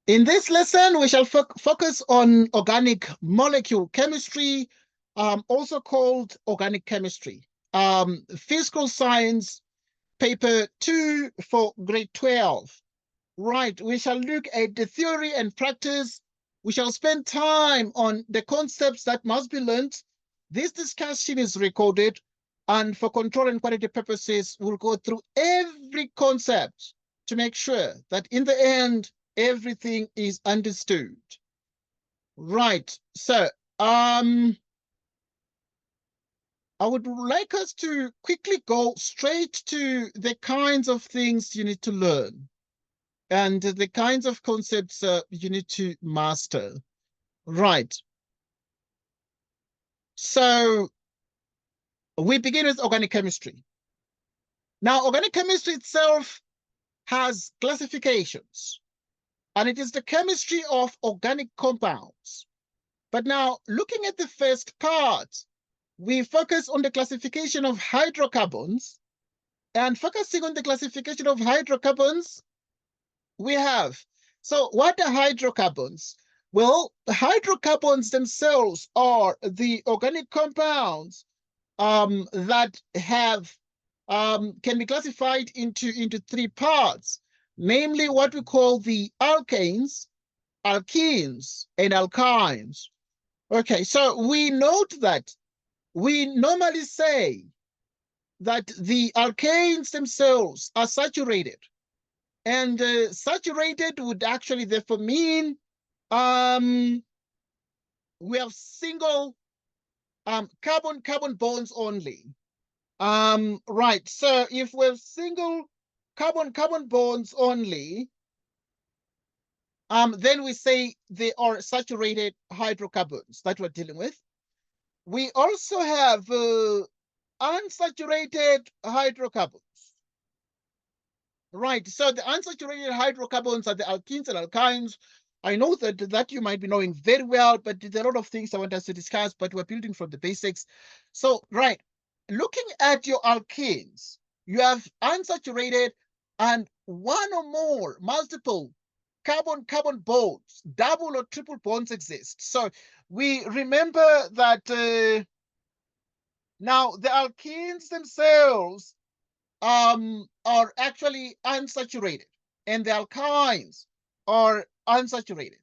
In this lesson, we shall focus on organic molecule chemistry, also called organic chemistry. Physical science, paper 2 for grade 12. Right, we shall look at the theory and practice. We shall spend time on the concepts that must be learned. This discussion is recorded, and for control and quality purposes, we'll go through every concept to make sure that in the end, everything is understood. Right, so I would like us to quickly go straight to the kinds of things you need to learn and the kinds of concepts you need to master. Right. So we begin with organic chemistry. Now, organic chemistry itself has classifications, and it is the chemistry of organic compounds. But now, looking at the first part, we focus on the classification of hydrocarbons, and focusing on the classification of hydrocarbons, we have. So what are hydrocarbons? Well, the hydrocarbons themselves are the organic compounds that have can be classified into three parts, namely what we call the alkanes, alkenes, and alkynes. Okay, so we note that we normally say that the alkanes themselves are saturated, and saturated would actually therefore mean we have single carbon bonds only. Right, so if we have single carbon bonds only, then we say they are saturated hydrocarbons that we're dealing with. We also have unsaturated hydrocarbons. Right, so the unsaturated hydrocarbons are the alkenes and alkynes. I know that you might be knowing very well, but there are a lot of things I want us to discuss, but we're building from the basics. So, right, looking at your alkenes, you have unsaturated and one or more multiple carbon bonds, double or triple bonds exist. So we remember that now the alkenes themselves are actually unsaturated, and the alkynes are unsaturated.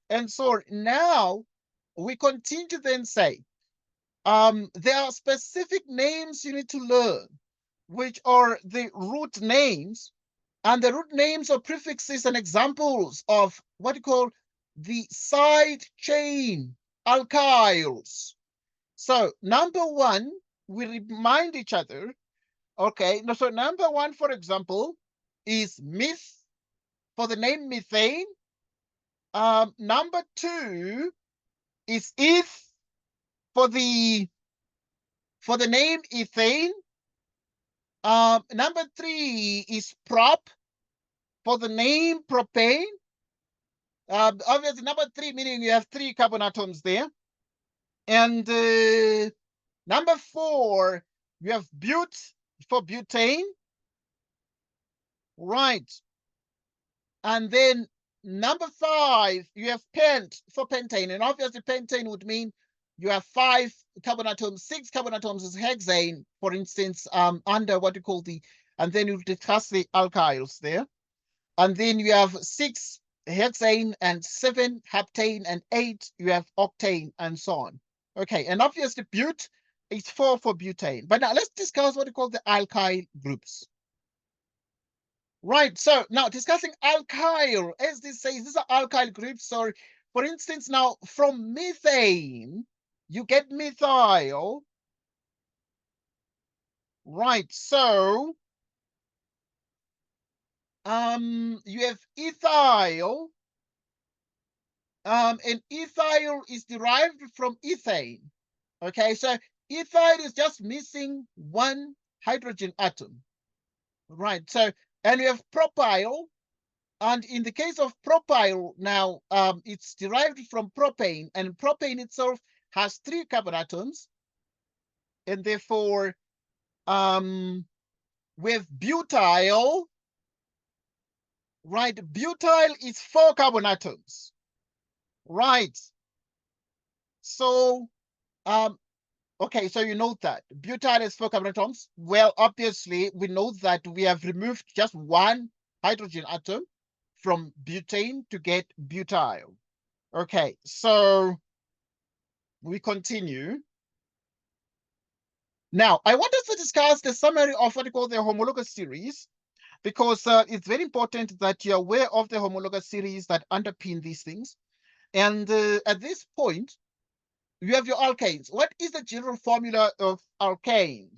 And so now we continue to then say there are specific names you need to learn, which are the root names, and the root names or prefixes and examples of what you call the side chain alkyls. So number one, we remind each other. Okay, so number one, for example, is meth for the name methane. Number two is eth for the name ethane. Number three is prop for the name propane. Obviously, number three meaning you have three carbon atoms there. And number four, you have but for butane. Right. And then number five, you have pent for pentane. And obviously, pentane would mean you have five carbon atoms, six carbon atoms is hexane, for instance, under what you call the, and then you discuss the alkyls there. And then you have six hexane and seven heptane and eight, you have octane and so on. Okay, and obviously, but is four for butane. But now let's discuss what you call the alkyl groups. Right, so now discussing alkyl, as this says, these are alkyl groups. So, for instance, now from methane, you get methyl. Right, so you have ethyl, and ethyl is derived from ethane. Okay, so ethyl is just missing one hydrogen atom. Right, so, and you have propyl. And in the case of propyl, now it's derived from propane, and propane itself has three carbon atoms, and therefore with butyl, right? Butyl is 4 carbon atoms, right? So, okay, so you note that butyl is 4 carbon atoms. Well, obviously, we know that we have removed just one hydrogen atom from butane to get butyl. Okay, so we continue. Now, I want us to discuss the summary of what we call the homologous series, because it's very important that you're aware of the homologous series that underpin these things. And at this point, you have your alkanes. What is the general formula of alkane?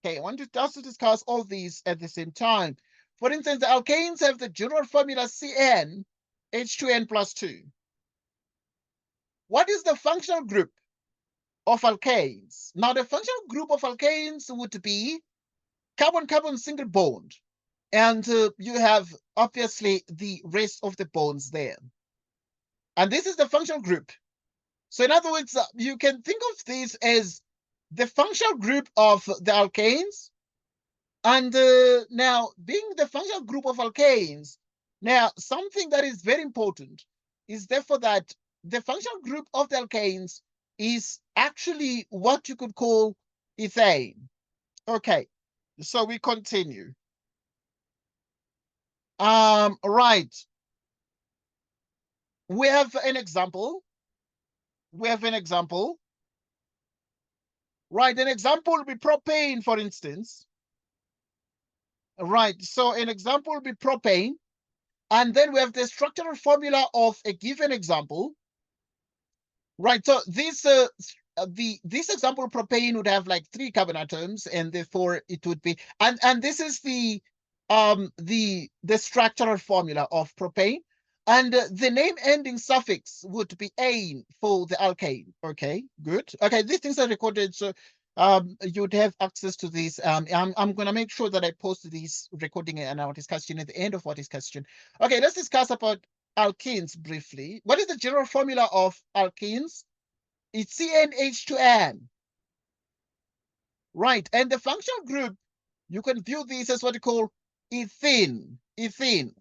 Okay, I want us to discuss all these at the same time. For instance, the alkanes have the general formula CN H2N plus 2. What is the functional group of alkanes? Now, the functional group of alkanes would be carbon-carbon single bond. And you have, obviously, the rest of the bonds there. And this is the functional group. So in other words, you can think of this as the functional group of the alkanes. And now, being the functional group of alkanes, now something that is very important is therefore that the functional group of the alkanes is actually what you could call ethane. Okay, so we continue. Right. We have an example. Right, an example will be propane, for instance. Right, so an example will be propane. And then we have the structural formula of a given example. Right, so this example propane would have like 3 carbon atoms, and therefore it would be, and this is the structural formula of propane. And the name ending suffix would be "ane" for the alkane. Okay, good. Okay, these things are recorded, so you'd have access to this. I'm gonna make sure that I post this recording and our discussion at the end of our discussion. Okay, let's discuss about alkenes briefly. What is the general formula of alkenes? It's CnH2n. Right, and the functional group, you can view this as what you call ethene.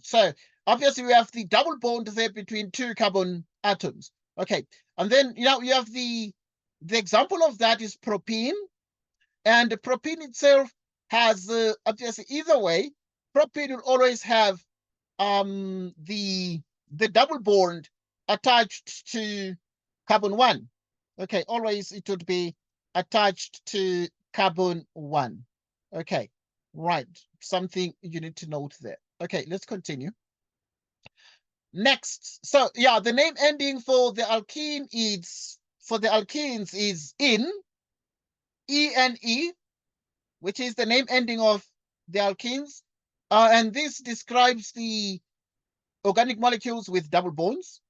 So obviously we have the double bond there between 2 carbon atoms. Okay, and then you have the example of that is propene, and the propene itself has obviously either way, propene will always have the double bond attached to carbon 1. Okay, always it would be attached to carbon 1. Okay, right. Something you need to note there. Okay, let's continue. Next, so yeah, the name ending for the alkene is, for the alkenes is "in", E-N-E, which is the name ending of the alkenes. And this describes the organic molecules with double bonds.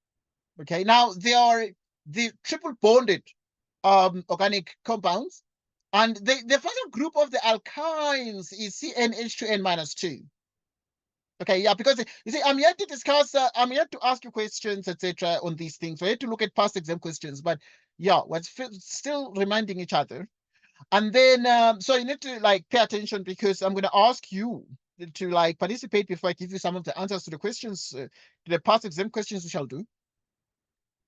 Okay, now they are the triple bonded organic compounds. And the final group of the alkynes is CnH2n minus 2. Okay, yeah, because you see, I'm here to discuss, I'm here to ask you questions, etc. on these things. We're here to look at past exam questions, but yeah, we're still reminding each other. And then, so you need to like pay attention, because I'm going to ask you to like participate before I give you some of the answers to the questions, to the past exam questions we shall do.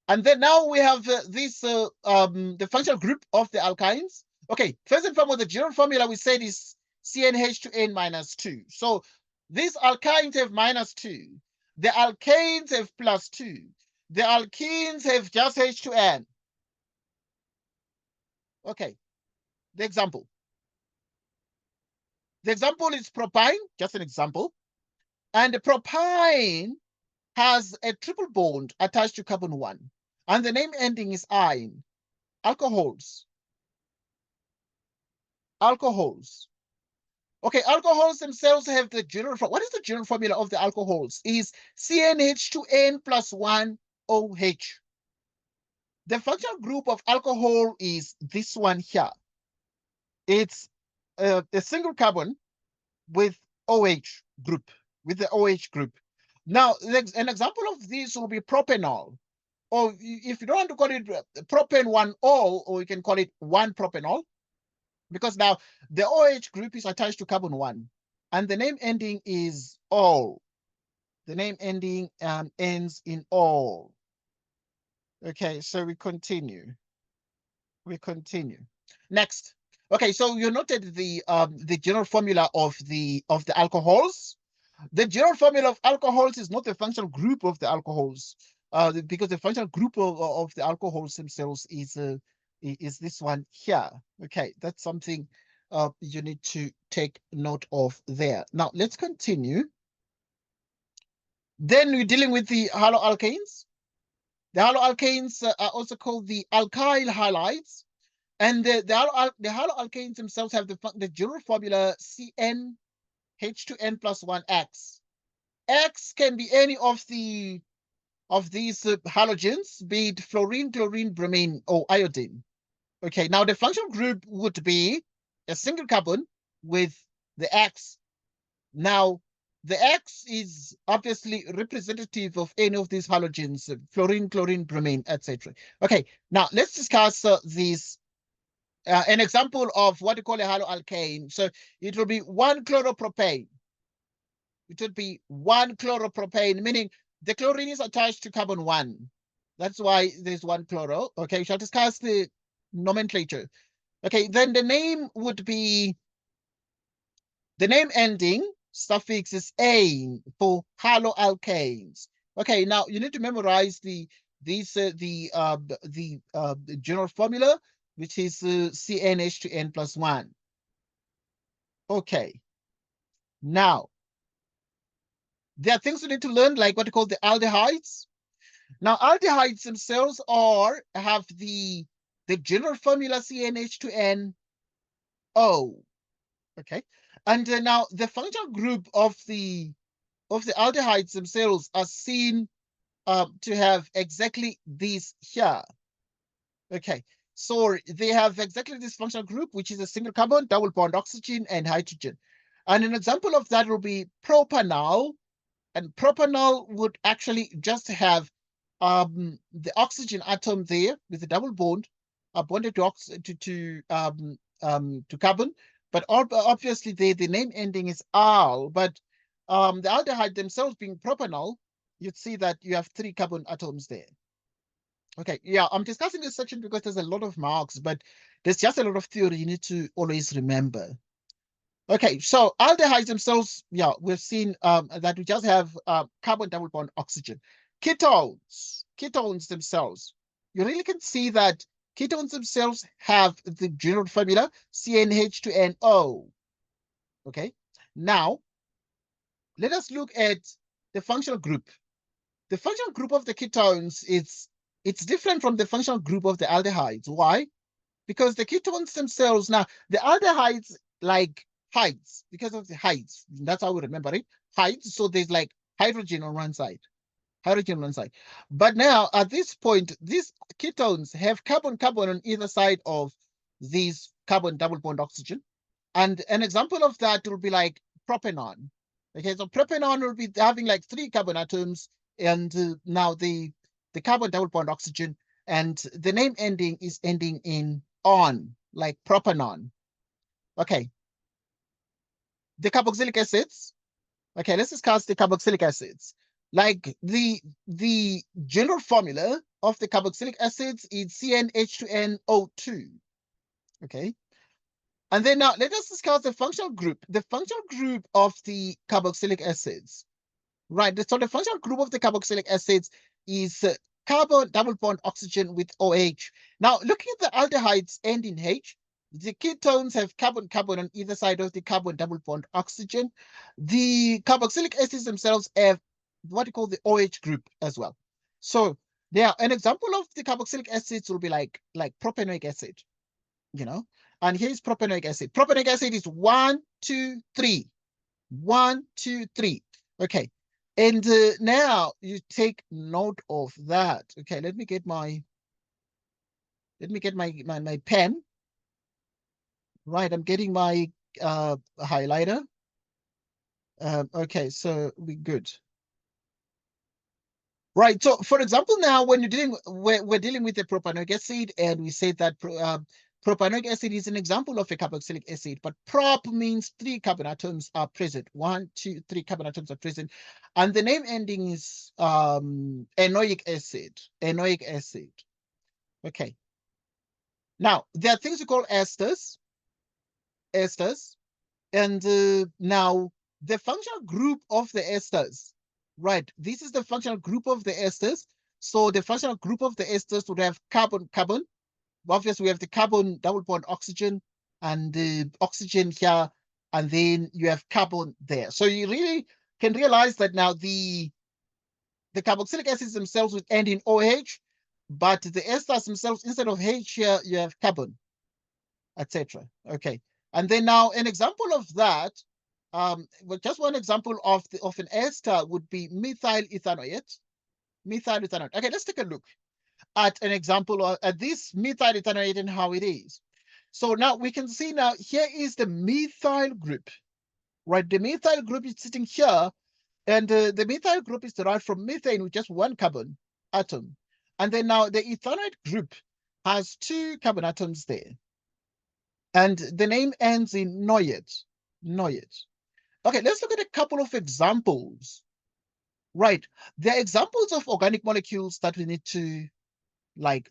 And then now we have the functional group of the alkynes. Okay, first and foremost, the general formula we said is CnH2n minus 2. So these alkynes have minus 2. The alkanes have plus 2. The alkenes have just H2n. Okay, the example. The example is propine, just an example. And the propine has a triple bond attached to carbon 1. And the name ending is "ine". Alcohols. Okay, alcohols themselves have the general formula. What is the general formula of the alcohols? Is CnH2n plus 1 OH. The functional group of alcohol is this one here. It's a single carbon with OH group, with the OH group. Now, an example of this will be propanol. Or if you don't want to call it propane 1-ol, or you can call it 1-propanol, because now the OH group is attached to carbon 1, and the name ending is "ol". The name ending ends in all. Okay, so we continue. We continue. Next. Okay, so you noted the general formula of the alcohols. The general formula of alcohols is not the functional group of the alcohols, because the functional group of the alcohols themselves is this one here. Okay, that's something you need to take note of there. Now let's continue. Then we're dealing with the haloalkanes. The haloalkanes are also called the alkyl halides, and the haloalkanes themselves have the general formula CnH2n plus 1x. X can be any of these halogens, be it fluorine, chlorine, bromine, or iodine. Okay, now the functional group would be a single carbon with the X. Now, the X is obviously representative of any of these halogens, fluorine, chlorine, bromine, etc. Okay, now let's discuss these. An example of what we call a haloalkane. So it will be 1-chloropropane. It would be 1-chloropropane, meaning the chlorine is attached to carbon 1. That's why there's 1-chloro. Okay, we shall discuss the nomenclature. Okay, then the name would be, the name ending suffix is "ane" for haloalkanes. Okay, now you need to memorize the general formula, which is CnH2n plus 1. Okay, now there are things you need to learn, like what we call the aldehydes. Now, aldehydes themselves have the general formula CnH2nO. Okay, and now the functional group of the aldehydes themselves are seen to have exactly this here. Okay, so they have exactly this functional group, which is a single carbon, double bond oxygen, and hydrogen. And an example of that will be propanol. And propanol would actually just have the oxygen atom there with a double bond bonded to carbon, but obviously the name ending is al. But the aldehyde themselves being propanol, you'd see that you have 3 carbon atoms there. Okay, yeah, I'm discussing this section because there's a lot of marks, but there's just a lot of theory you need to always remember. Okay, so aldehydes themselves, yeah, we've seen that we just have carbon double bond oxygen. Ketones themselves, you really can see that ketones themselves have the general formula CnH2nO. Okay, now let us look at the functional group. The functional group of the ketones it's different from the functional group of the aldehydes. Why? Because the ketones themselves, now the aldehydes like hides because of the hides. That's how we remember it. Hides. So there's like hydrogen on one side. Hydrogen on one side. But now at this point, these ketones have carbon-carbon on either side of these carbon double bond oxygen. And an example of that will be like propanol. Okay, so propanol will be having like 3 carbon atoms, and now the carbon double bond oxygen, and the name ending is ending in on, like propanol. Okay. The carboxylic acids. Okay, let's discuss the carboxylic acids. Like the general formula of the carboxylic acids is CnH2nO2. Okay. And then now let us discuss the functional group. The functional group of the carboxylic acids. Right. So the functional group of the carboxylic acids is carbon double bond oxygen with OH. Now, looking at the aldehydes end in H, the ketones have carbon-carbon on either side of the carbon double bond oxygen. The carboxylic acids themselves have what we call the OH group as well. So now an example of the carboxylic acids will be like propanoic acid, you know, and here's propanoic acid. Propanoic acid is 1, 2, 3. 1, 2, 3. Okay. And now you take note of that. Okay, let me get my pen. Right, I'm getting my highlighter. Okay, so we're good. Right, so for example, now when you're we're dealing with the propanoic acid, and we say that Propanoic acid is an example of a carboxylic acid, but prop means 3 carbon atoms are present. 1, 2, 3 carbon atoms are present. And the name ending is enoic acid. Enoic acid. Okay. Now, there are things we call esters. Esters. And now the functional group of the esters, right? This is the functional group of the esters. So the functional group of the esters would have carbon. Obviously, we have the carbon double bond oxygen and the oxygen here, and then you have carbon there. So you really can realize that now the carboxylic acids themselves would end in OH, but the esters themselves, instead of H here, you have carbon, etc. Okay. And then now an example of that, well, just one example of an ester would be methyl ethanoate. Methyl ethanoate. Okay, let's take a look at an example at this methyl ethanoate and how it is. So now we can see now here is the methyl group, right? The methyl group is sitting here, and the methyl group is derived from methane with just 1 carbon atom. And then now the ethanoate group has 2 carbon atoms there. And the name ends in noyate. Noyate. Okay, let's look at a couple of examples. Right, there are examples of organic molecules that we need to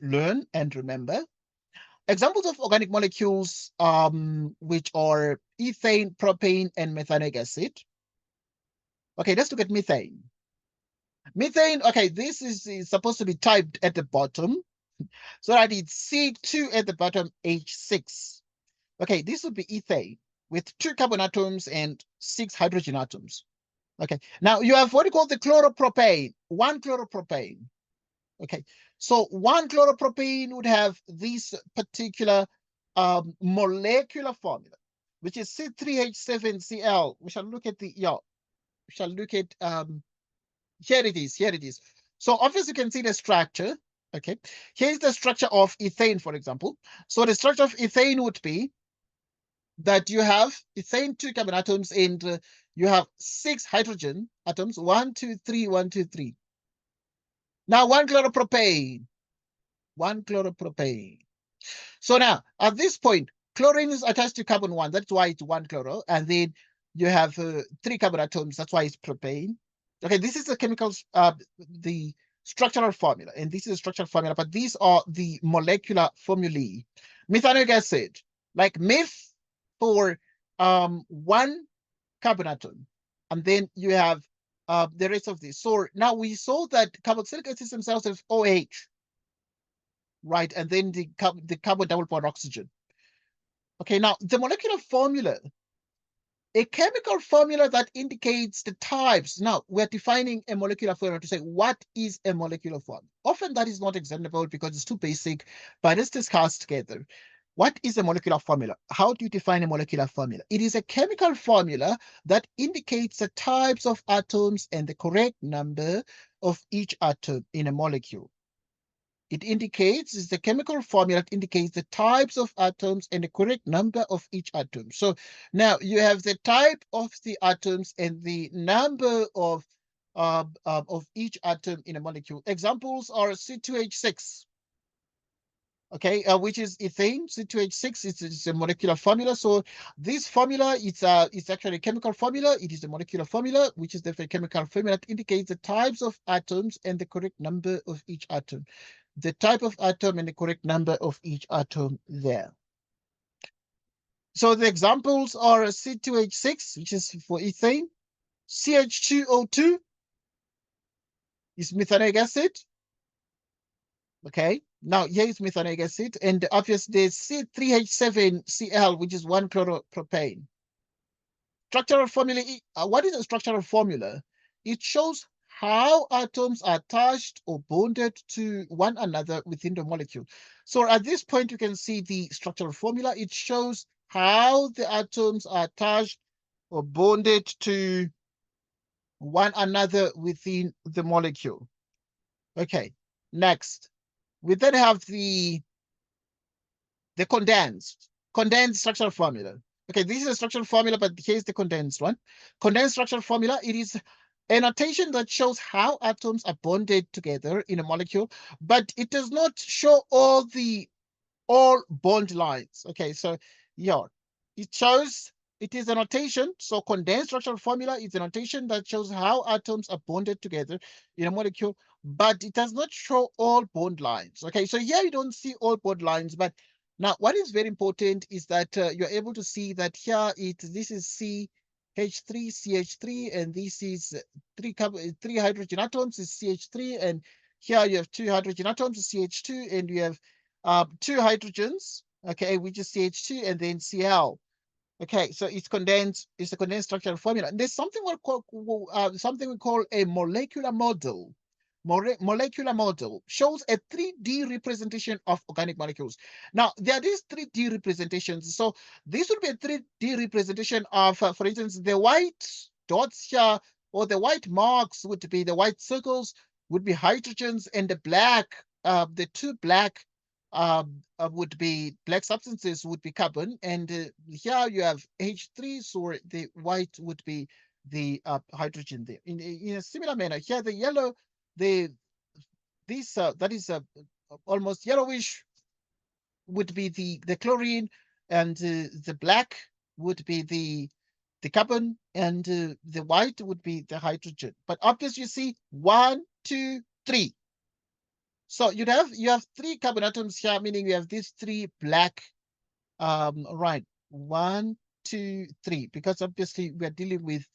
learn and remember. Examples of organic molecules, which are ethane, propane, and methanoic acid. Okay, let's look at methane. Methane, okay, this is supposed to be typed at the bottom, so that it's C2 at the bottom, H6. Okay, this would be ethane with 2 carbon atoms and 6 hydrogen atoms. Okay, now you have what you call the chloropropane, 1 chloropropane. Okay, so 1 chloropropane would have this particular molecular formula, which is C3H7Cl. We shall look at here it is. So obviously you can see the structure. Okay, here's the structure of ethane, for example. So the structure of ethane would be that you have ethane 2 carbon atoms and you have 6 hydrogen atoms, 1, 2, 3, 1, 2, 3. Now 1 chloropropane. So now at this point, chlorine is attached to carbon 1. That's why it's 1 chloro. And then you have 3 carbon atoms. That's why it's propane. Okay, this is the chemicals, the structural formula, and this is a structural formula, but these are the molecular formulae. Methanoic acid, like meth for 1 carbon atom, and then you have the rest of this. So now we saw that carboxylic acids themselves have OH, right? And then the carbon double bond oxygen. Okay, now the molecular formula, a chemical formula that indicates the types. Now we're defining a molecular formula to say what is a molecular formula. Often that is not examinable because it's too basic, but let's discuss together. What is a molecular formula? How do you define a molecular formula? It is a chemical formula that indicates the types of atoms and the correct number of each atom in a molecule. It indicates, is the chemical formula that indicates the types of atoms and the correct number of each atom. So now you have the type of the atoms and the number of each atom in a molecule. Examples are C2H6. Okay, which is ethane. C2H6 is a molecular formula. So this formula, it's actually a chemical formula. It is a molecular formula, which is the chemical formula that indicates the types of atoms and the correct number of each atom. The type of atom and the correct number of each atom there. So the examples are C2H6, which is for ethane. CH2O2 is methanoic acid. Okay, now here is methanoic acid, and obviously there's C3H7Cl, which is 1 chloropropane. Structural formula, what is a structural formula? It shows how atoms are attached or bonded to one another within the molecule. So at this point, you can see the structural formula. It shows how the atoms are attached or bonded to one another within the molecule. Okay, next. We then have the condensed structural formula. Okay, this is a structural formula, but here's the condensed one. Condensed structural formula, it is a notation that shows how atoms are bonded together in a molecule, but it does not show all the all bond lines. Okay, so yeah, it shows, it is a notation. So condensed structural formula is a notation that shows how atoms are bonded together in a molecule, but it does not show all bond lines. Okay, so here you don't see all bond lines, but now what is very important is that you're able to see that here this is CH3, CH3, and this is three hydrogen atoms is CH3, and here you have two hydrogen atoms, CH2, and you have two hydrogens, okay, which is CH2, and then Cl. Okay, so it's a condensed structural formula. And there's something we call a molecular model. Molecular model shows a 3D representation of organic molecules. Now, there are these 3D representations. So this would be a 3D representation of, for instance, the white dots here, or the white marks would be the white circles, would be hydrogens, and the black, the two black would be black substances would be carbon, and here you have H3, so the white would be the hydrogen there. In a similar manner, here the yellow, the this that is almost yellowish would be the chlorine, and the black would be the carbon, and the white would be the hydrogen. But obviously, you see 1, 2, 3. So you have three carbon atoms here, meaning you have these three black, right, 1, 2, 3, because obviously we are dealing with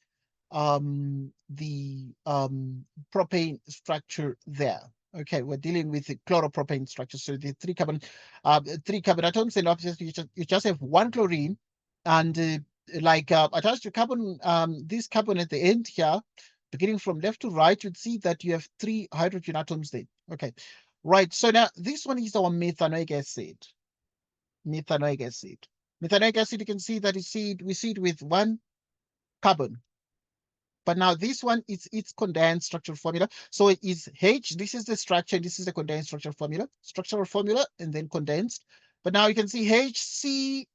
the propane structure there. Okay, we're dealing with the chloropropane structure. So the three carbon atoms, and obviously you just have one chlorine, and attached to carbon, this carbon at the end here, beginning from left to right, you'd see that you have three hydrogen atoms there. Okay, right. So now this one is our methanoic acid. Methanoic acid. Methanoic acid, you can see that we see it with one carbon. But now this one is its condensed structural formula. So it is H, this is the structure, and this is the condensed structural formula, and then condensed. But now you can see HCOOH.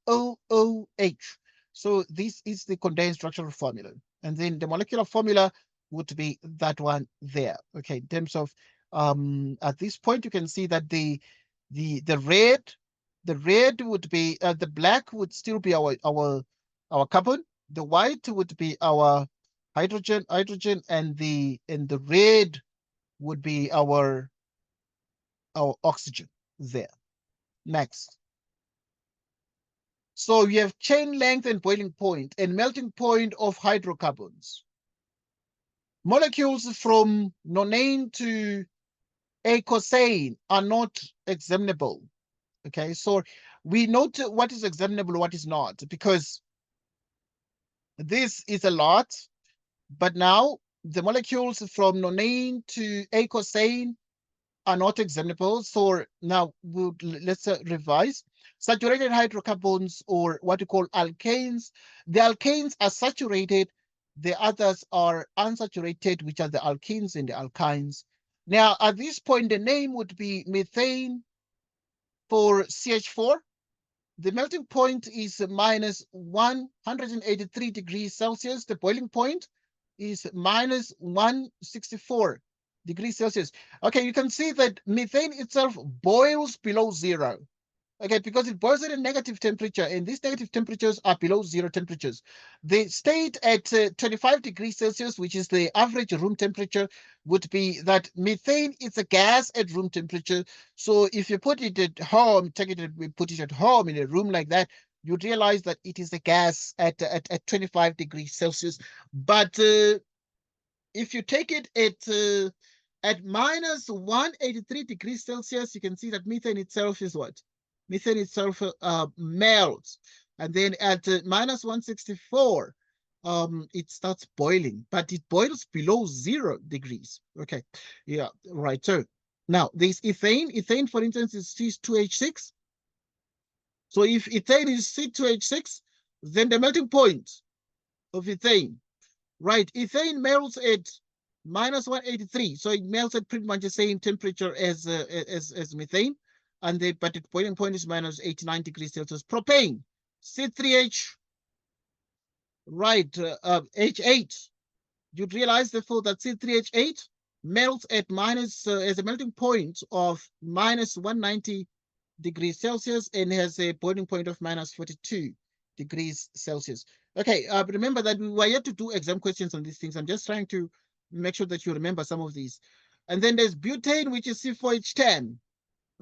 So this is the condensed structural formula. And then the molecular formula would be that one there. Okay, in terms of at this point, you can see that the red would be the black would still be our carbon. The white would be our hydrogen, and the red would be our oxygen there. Next. So we have chain length and boiling point and melting point of hydrocarbons. Molecules from nonane to eicosane are not examinable. Okay, so we note what is examinable, what is not, because this is a lot. But now the molecules from nonane to eicosane are not examinable. So now let's revise. Saturated hydrocarbons, or what we call alkanes. The alkanes are saturated. The others are unsaturated, which are the alkenes and the alkynes. Now, at this point, the name would be methane for CH4. The melting point is minus 183 degrees Celsius. The boiling point is minus 164 degrees Celsius. Okay, you can see that methane itself boils below zero. Okay, because it boils at a negative temperature, and these negative temperatures are below zero temperatures. They stayed at 25 degrees Celsius, which is the average room temperature, would be that methane is a gas at room temperature. So if you put it at home, put it at home in a room like that, you'd realize that it is a gas at 25 degrees Celsius. But if you take it at minus 183 degrees Celsius, you can see that methane itself is what? Methane itself melts. And then at minus 164, it starts boiling, but it boils below 0 degrees. Okay, yeah, right. So now there's ethane. Ethane, for instance, is C2H6. So if ethane is C2H6, then the melting point of ethane, right? Ethane melts at minus 183, so it melts at pretty much the same temperature as methane, and but the boiling point is minus 89 degrees Celsius. Propane, C3H, right? H8. You'd realize therefore that C3H8 melts at minus as a melting point of minus 190 degrees Celsius and has a boiling point of minus 42 degrees Celsius. Okay, remember that we were yet to do exam questions on these things. I'm just trying to make sure that you remember some of these. And then there's butane, which is C4H10.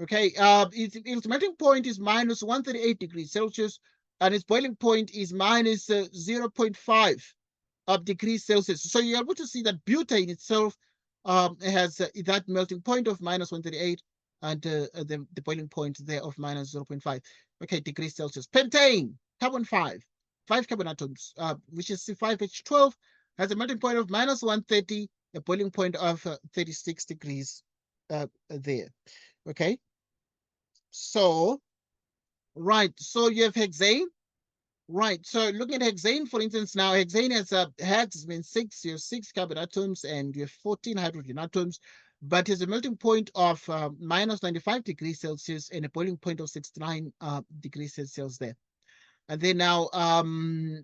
Okay, its melting point is minus 138 degrees Celsius, and its boiling point is minus 0.5 degrees Celsius. So you're able to see that butane itself has that melting point of minus 138 and the boiling point there of minus 0.5 degrees Celsius. Pentane, carbon 5 carbon atoms, which is C5H12, has a melting point of minus 130, a boiling point of 36 degrees there. Okay, so right, so you have hexane. Right, so looking at hexane, for instance, now hexane has hex means 6, you have 6 carbon atoms and you have 14 hydrogen atoms, but has a melting point of minus 95 degrees Celsius and a boiling point of 69 degrees Celsius there. And then now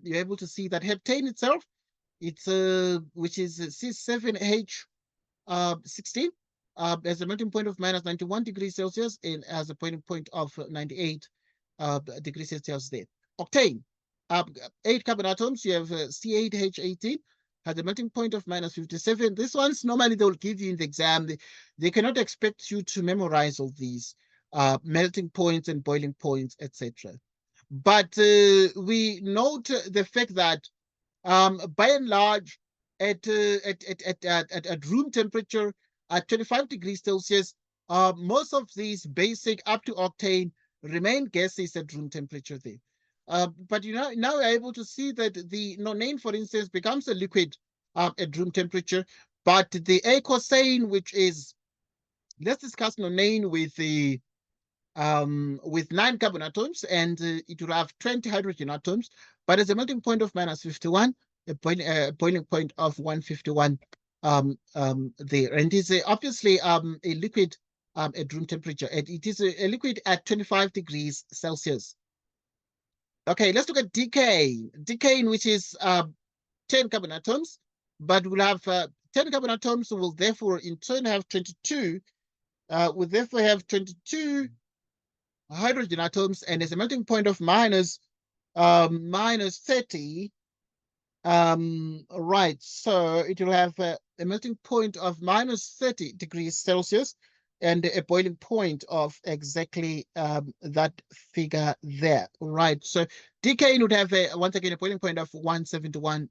you're able to see that heptane itself, it's which is C7H16, has a melting point of minus 91 degrees Celsius and has a boiling point of 98 degrees Celsius there. Octane, 8 carbon atoms, you have C8H18, has a melting point of minus 57. This one's normally they'll give you in the exam. They cannot expect you to memorize all these melting points and boiling points, etc. But we note the fact that by and large, at room temperature, at 25 degrees Celsius, most of these basic up to octane remain gases at room temperature there. But you know, now we're able to see that the nonane, for instance, becomes a liquid at room temperature. But the eicosane, which is, let's discuss nonane with the with 9 carbon atoms, and it will have 20 hydrogen atoms, but as a melting point of minus 51, a boiling point of 151 there. And it's obviously a liquid at room temperature. And it is a liquid at 25 degrees Celsius. Okay, let's look at decay. Decay, which is 10 carbon atoms, but we'll have 10 carbon atoms, will therefore in turn have 22, will therefore have 22 hydrogen atoms, and there's a melting point of minus 30. Right, so it will have a melting point of minus 30 degrees Celsius and a boiling point of exactly that figure there. Right, so decay would have once again a boiling point of 171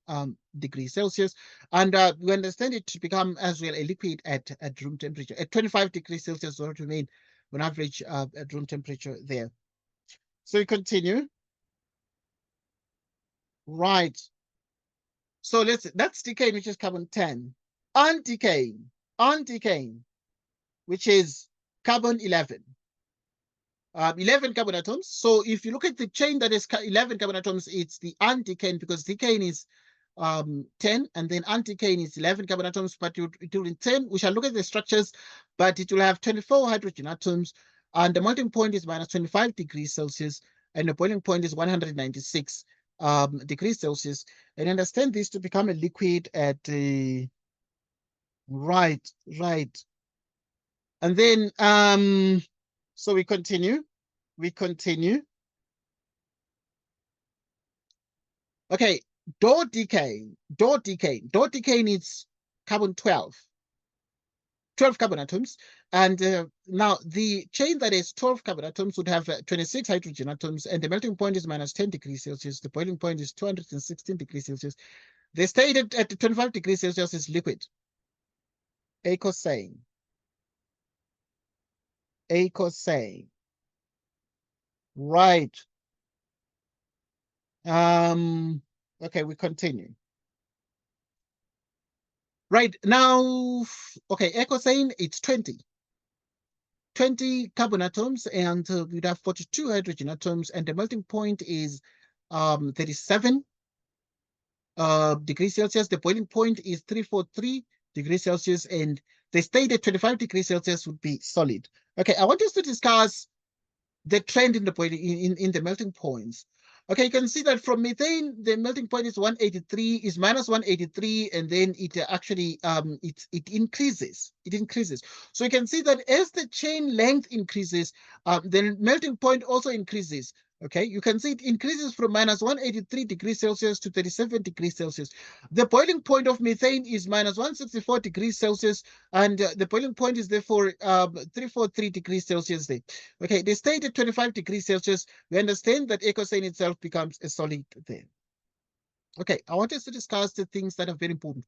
degrees Celsius, and we understand it to become as well a liquid at room temperature at 25 degrees Celsius, or to remain on average at room temperature there. So we continue. Right. So that's decay, which is carbon 10. Undecaying, which is carbon 11. 11 carbon atoms. So if you look at the chain that is 11 carbon atoms, it's the undecaying, because decaying is 10, and then undecaying is 11 carbon atoms, but it will in 10, we shall look at the structures, but it will have 24 hydrogen atoms, and the melting point is minus 25 degrees Celsius, and the boiling point is 196 degrees Celsius. And understand this to become a liquid at right. And then so we continue. Okay, dot decay needs carbon 12 carbon atoms, and now the chain that is 12 carbon atoms would have 26 hydrogen atoms, and the melting point is minus 10 degrees Celsius. The boiling point is 216 degrees Celsius. The state at 25 degrees Celsius is liquid. Eicosane. Right. Okay, we continue. Right now, okay, eicosane, it's 20 carbon atoms, and we'd have 42 hydrogen atoms, and the melting point is 37 degrees Celsius. The boiling point is 343 degrees Celsius, and the state at 25 degrees Celsius would be solid. Okay, I want us to discuss the trend in the boiling in the melting points. Okay, you can see that from methane, the melting point is 183, is minus 183, and then it actually it increases. It increases. So you can see that as the chain length increases, the melting point also increases. Okay, you can see it increases from minus 183 degrees Celsius to 37 degrees Celsius. The boiling point of methane is minus 164 degrees Celsius, and the boiling point is therefore 343 degrees Celsius there. Okay, they stayed at 25 degrees Celsius. We understand that ecocene itself becomes a solid there. Okay, I want us to discuss the things that are very important.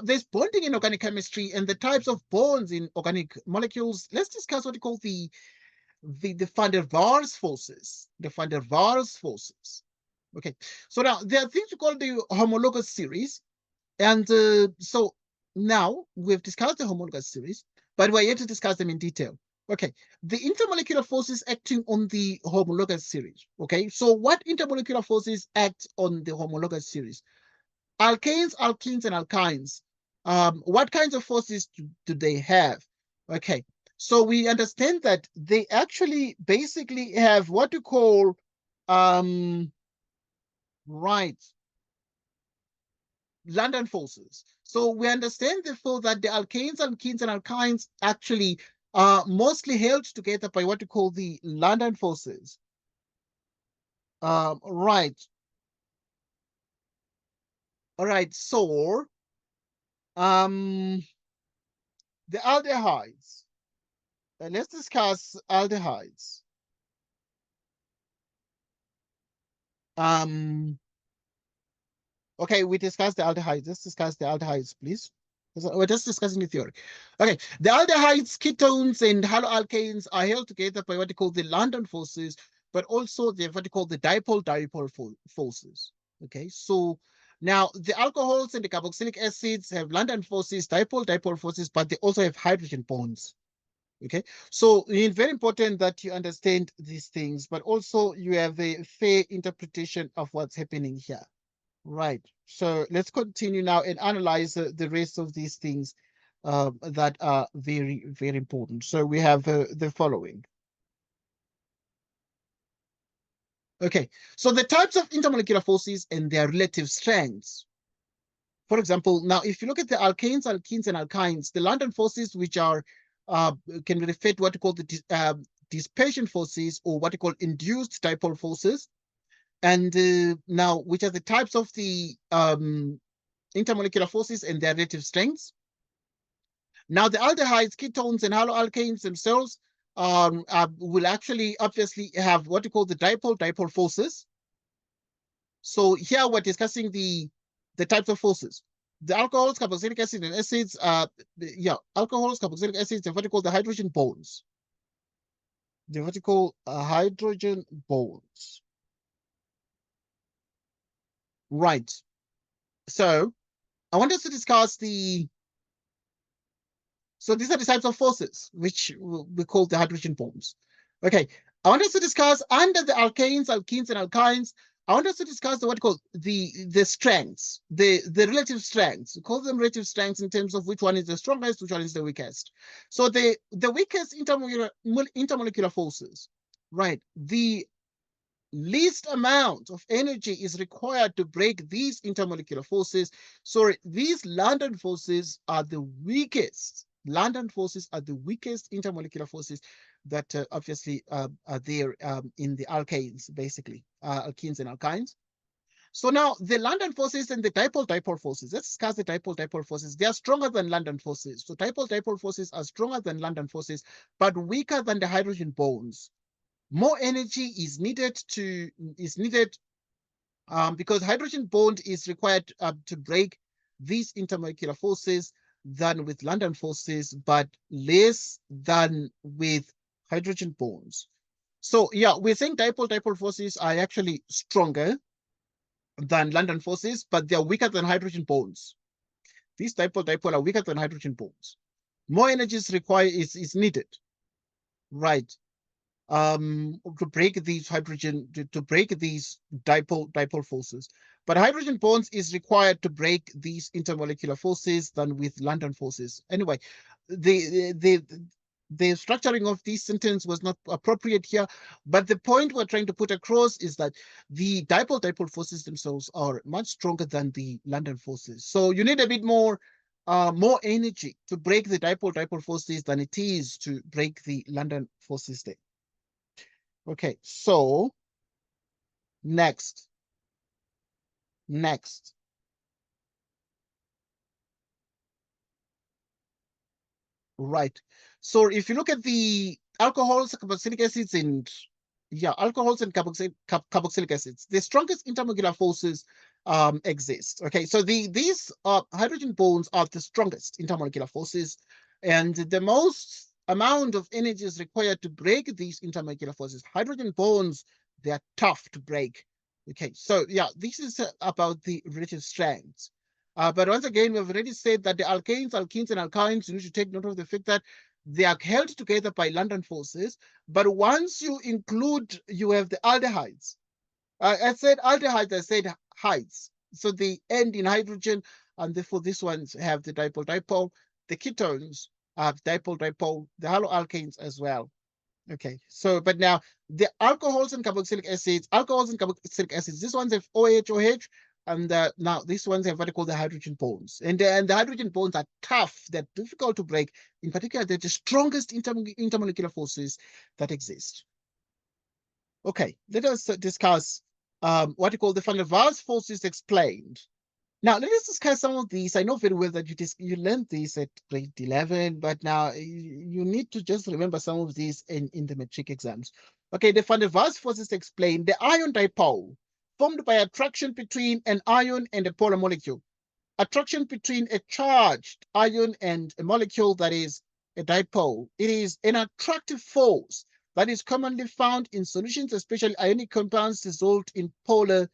There's bonding in organic chemistry and the types of bonds in organic molecules. Let's discuss what we call the van der Waals forces. The van der Waals forces. Okay, so now there are things we call the homologous series. And so now we've discussed the homologous series, but we're yet to discuss them in detail. Okay, the intermolecular forces acting on the homologous series. Okay, so what intermolecular forces act on the homologous series? Alkanes, alkenes, and alkynes. What kinds of forces do they have? Okay, so we understand that they actually basically have what we call, right, London forces. So we understand therefore that the alkanes, alkenes, and alkynes actually are mostly held together by what we call the London forces. Right. All right. So the aldehydes. Let's discuss aldehydes. Okay, we discussed the aldehydes. Let's discuss the aldehydes, please. We're just discussing the theory. Okay, the aldehydes, ketones, and haloalkanes are held together by what they call the London forces, but also they have what they call the dipole-dipole forces. Okay, so now the alcohols and the carboxylic acids have London forces, dipole-dipole forces, but they also have hydrogen bonds. Okay, so it's very important that you understand these things, but also you have a fair interpretation of what's happening here. Right. So let's continue now and analyze the rest of these things that are very, very important. So we have the following. Okay, so the types of intermolecular forces and their relative strengths. For example, now if you look at the alkanes, alkenes, and alkynes, the London forces, which are can be referred to what we call the dispersion forces, or what we call induced dipole forces. And now, which are the types of the intermolecular forces and their relative strengths. Now, the aldehydes, ketones, and haloalkanes themselves will actually obviously have what we call the dipole-dipole forces. So here we're discussing the types of forces. The alcohols, carboxylic acid, and acids, alcohols, carboxylic acids, and what we call the hydrogen bonds. The what we call hydrogen bonds. Right. So I want us to discuss so these are the types of forces which we call the hydrogen bonds. Okay, I want us to discuss under the alkanes, alkenes, and alkynes. I want us to discuss what we call the strengths, the relative strengths. We call them relative strengths in terms of which one is the strongest, which one is the weakest. So the weakest intermolecular forces, right? The least amount of energy is required to break these intermolecular forces. So these London forces are the weakest. London forces are the weakest intermolecular forces that obviously are there in the alkanes, basically, alkenes and alkynes. So now the London forces and the dipole-dipole forces. Let's discuss the dipole-dipole forces. They are stronger than London forces. So dipole-dipole forces are stronger than London forces, but weaker than the hydrogen bonds. More energy is needed because hydrogen bond is required to break these intermolecular forces than with London forces, but less than with hydrogen bonds. So yeah, we're saying dipole-dipole forces are actually stronger than London forces, but they're weaker than hydrogen bonds. These dipole-dipole are weaker than hydrogen bonds. More energy is needed, right? To break these to break these dipole forces. But hydrogen bonds is required to break these intermolecular forces than with London forces. Anyway, the structuring of this sentence was not appropriate here, but the point we're trying to put across is that the dipole forces themselves are much stronger than the London forces. So you need a bit more energy to break the dipole forces than it is to break the London forces there. Okay, so next. Right. So if you look at the alcohols, carboxylic acids, and alcohols and carboxylic acids, the strongest intermolecular forces exist. Okay, so these hydrogen bonds are the strongest intermolecular forces, and the most amount of energy is required to break these intermolecular forces. Hydrogen bonds, they are tough to break. Okay, so yeah, this is about the relative strengths. But once again, we've already said that the alkanes, alkenes, and alkynes, you need to take note of the fact that they are held together by London forces. But once you include, you have the aldehydes. I said aldehydes, I said hides. So they end in hydrogen, and therefore these ones have the dipole-dipole. The ketones have dipole-dipole, the haloalkanes as well. Okay, so but now the alcohols and carboxylic acids, these ones have OH, and now these ones have what they call the hydrogen bonds. And the hydrogen bonds are tough, they're difficult to break. In particular, they're the strongest intermolecular forces that exist. Okay, let us discuss what we call the van der Waals forces explained. Now, let us discuss some of these. I know very well that you learned this at grade 11, but now you need to just remember some of these in the matric exams. Okay, the van der Waals forces explain the ion dipole formed by attraction between an ion and a polar molecule. Attraction between a charged ion and a molecule that is a dipole. It is an attractive force that is commonly found in solutions, especially ionic compounds dissolved in polar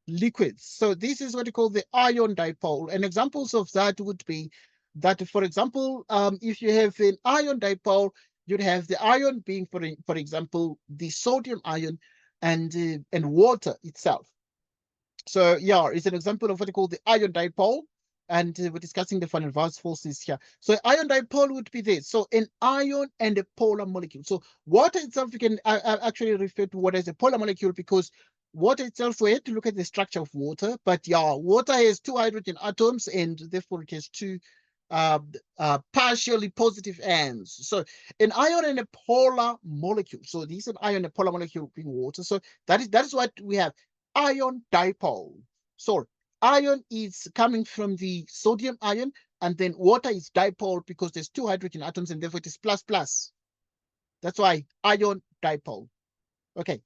liquids. So this is what we call the ion dipole. And examples of that would be that, for example, if you have an ion dipole, you'd have the ion being, for example, the sodium ion and water itself. So yeah, it's an example of what we call the ion dipole. And we're discussing the van der Waals forces here. So ion dipole would be this. So an ion and a polar molecule. So water itself, we can actually refer to water as a polar molecule because water itself, we have to look at the structure of water. But yeah, water has 2 hydrogen atoms and therefore it has 2 partially positive ends. So an ion and a polar molecule. So this is an ion and a polar molecule being water. So that is what we have. Ion dipole. So ion is coming from the sodium ion, and then water is dipole because there's 2 hydrogen atoms and therefore it is plus plus. That's why ion dipole. Okay.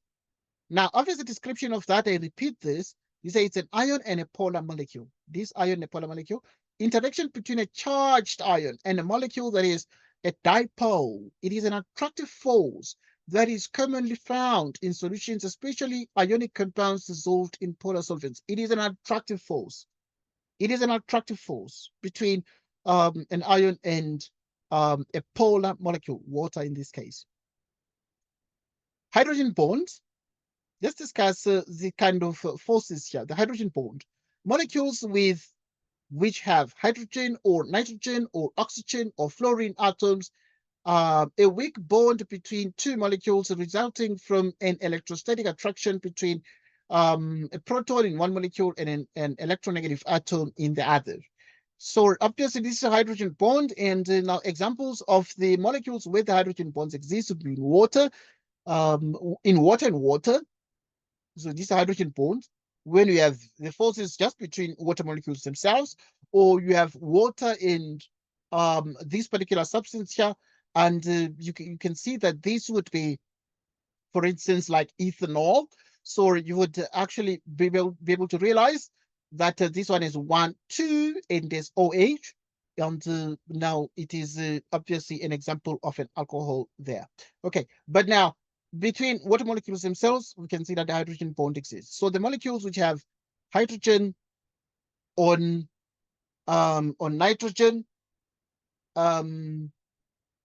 Now, after the description of that, I repeat this. You say it's an ion and a polar molecule. This ion and a polar molecule. Interaction between a charged ion and a molecule that is a dipole. It is an attractive force that is commonly found in solutions, especially ionic compounds dissolved in polar solvents. It is an attractive force. It is an attractive force between an ion and a polar molecule, water in this case. Hydrogen bonds. Let's discuss the kind of forces here. The hydrogen bond. Molecules which have hydrogen or nitrogen or oxygen or fluorine atoms, a weak bond between 2 molecules resulting from an electrostatic attraction between a proton in one molecule and an electronegative atom in the other. So obviously this is a hydrogen bond, and now examples of the molecules where the hydrogen bonds exist would be in water and water. So these are hydrogen bonds. When you have the forces just between water molecules themselves, or you have water and this particular substance here, and you can see that this would be, for instance, like ethanol. So you would actually be able to realize that this one is 1, 2, and there's OH. And now it is obviously an example of an alcohol there. Okay, but now between water molecules themselves, we can see that the hydrogen bond exists. So the molecules which have hydrogen on nitrogen,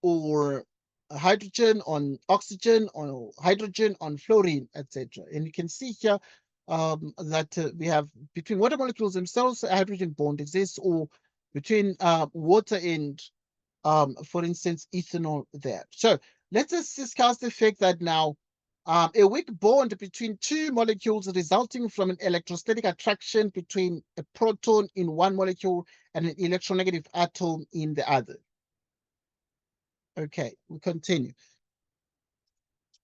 or hydrogen on oxygen, or hydrogen on fluorine, etc. And you can see here that we have between water molecules themselves, a hydrogen bond exists, or between water and for instance, ethanol there. So let's just discuss the fact that now a weak bond between two molecules resulting from an electrostatic attraction between a proton in one molecule and an electronegative atom in the other. Okay, we continue.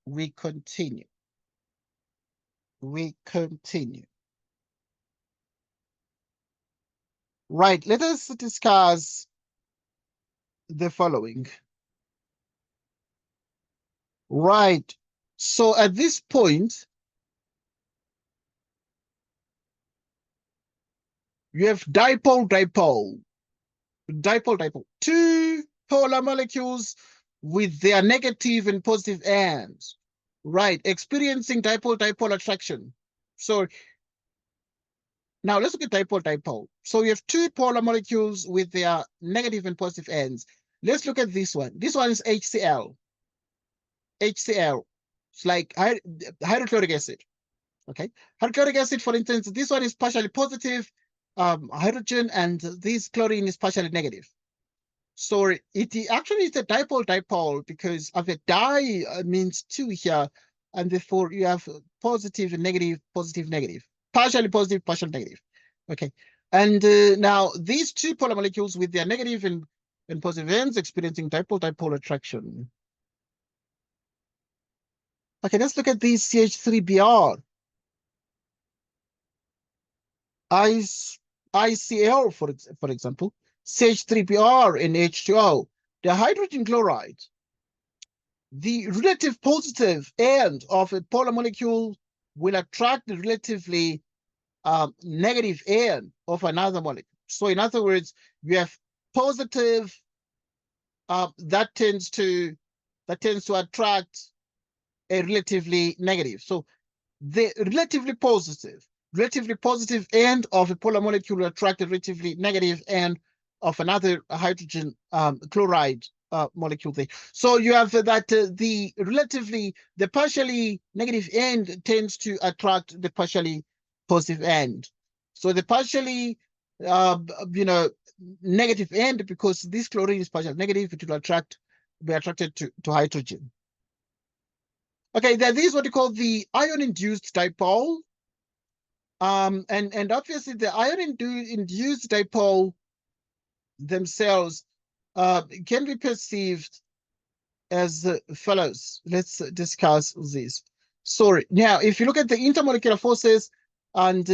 We continue. We continue. Right, let us discuss the following. Right, so at this point, you have dipole. Two polar molecules with their negative and positive ends, right, experiencing dipole attraction. So now let's look at dipole. So we have two polar molecules with their negative and positive ends. Let's look at this one. This one is HCl. HCl. It's like hydrochloric acid. Okay. Hydrochloric acid, for instance, this one is partially positive hydrogen, and this chlorine is partially negative. So it actually is a dipole because of a di means two here, and therefore you have positive and negative, positive, negative, partially positive, partially negative. Okay, and now these two polar molecules with their negative and positive ends experiencing dipole attraction. Okay, let's look at these CH3Br. ICl, for example, CH3Br and H2O, the hydrogen chloride, the relative positive end of a polar molecule will attract the relatively negative end of another molecule. So in other words, you have positive that tends to attract a relatively negative. So the relatively positive end of a polar molecule will attract a relatively negative end of another hydrogen chloride molecule there. So you have that the partially negative end tends to attract the partially positive end. So the partially negative end, because this chlorine is partially negative, it will be attracted to hydrogen. Okay, this is what we call the ion-induced dipole. And obviously the ion-induced dipole themselves can be perceived as follows. Let's discuss this. So now, if you look at the intermolecular forces, and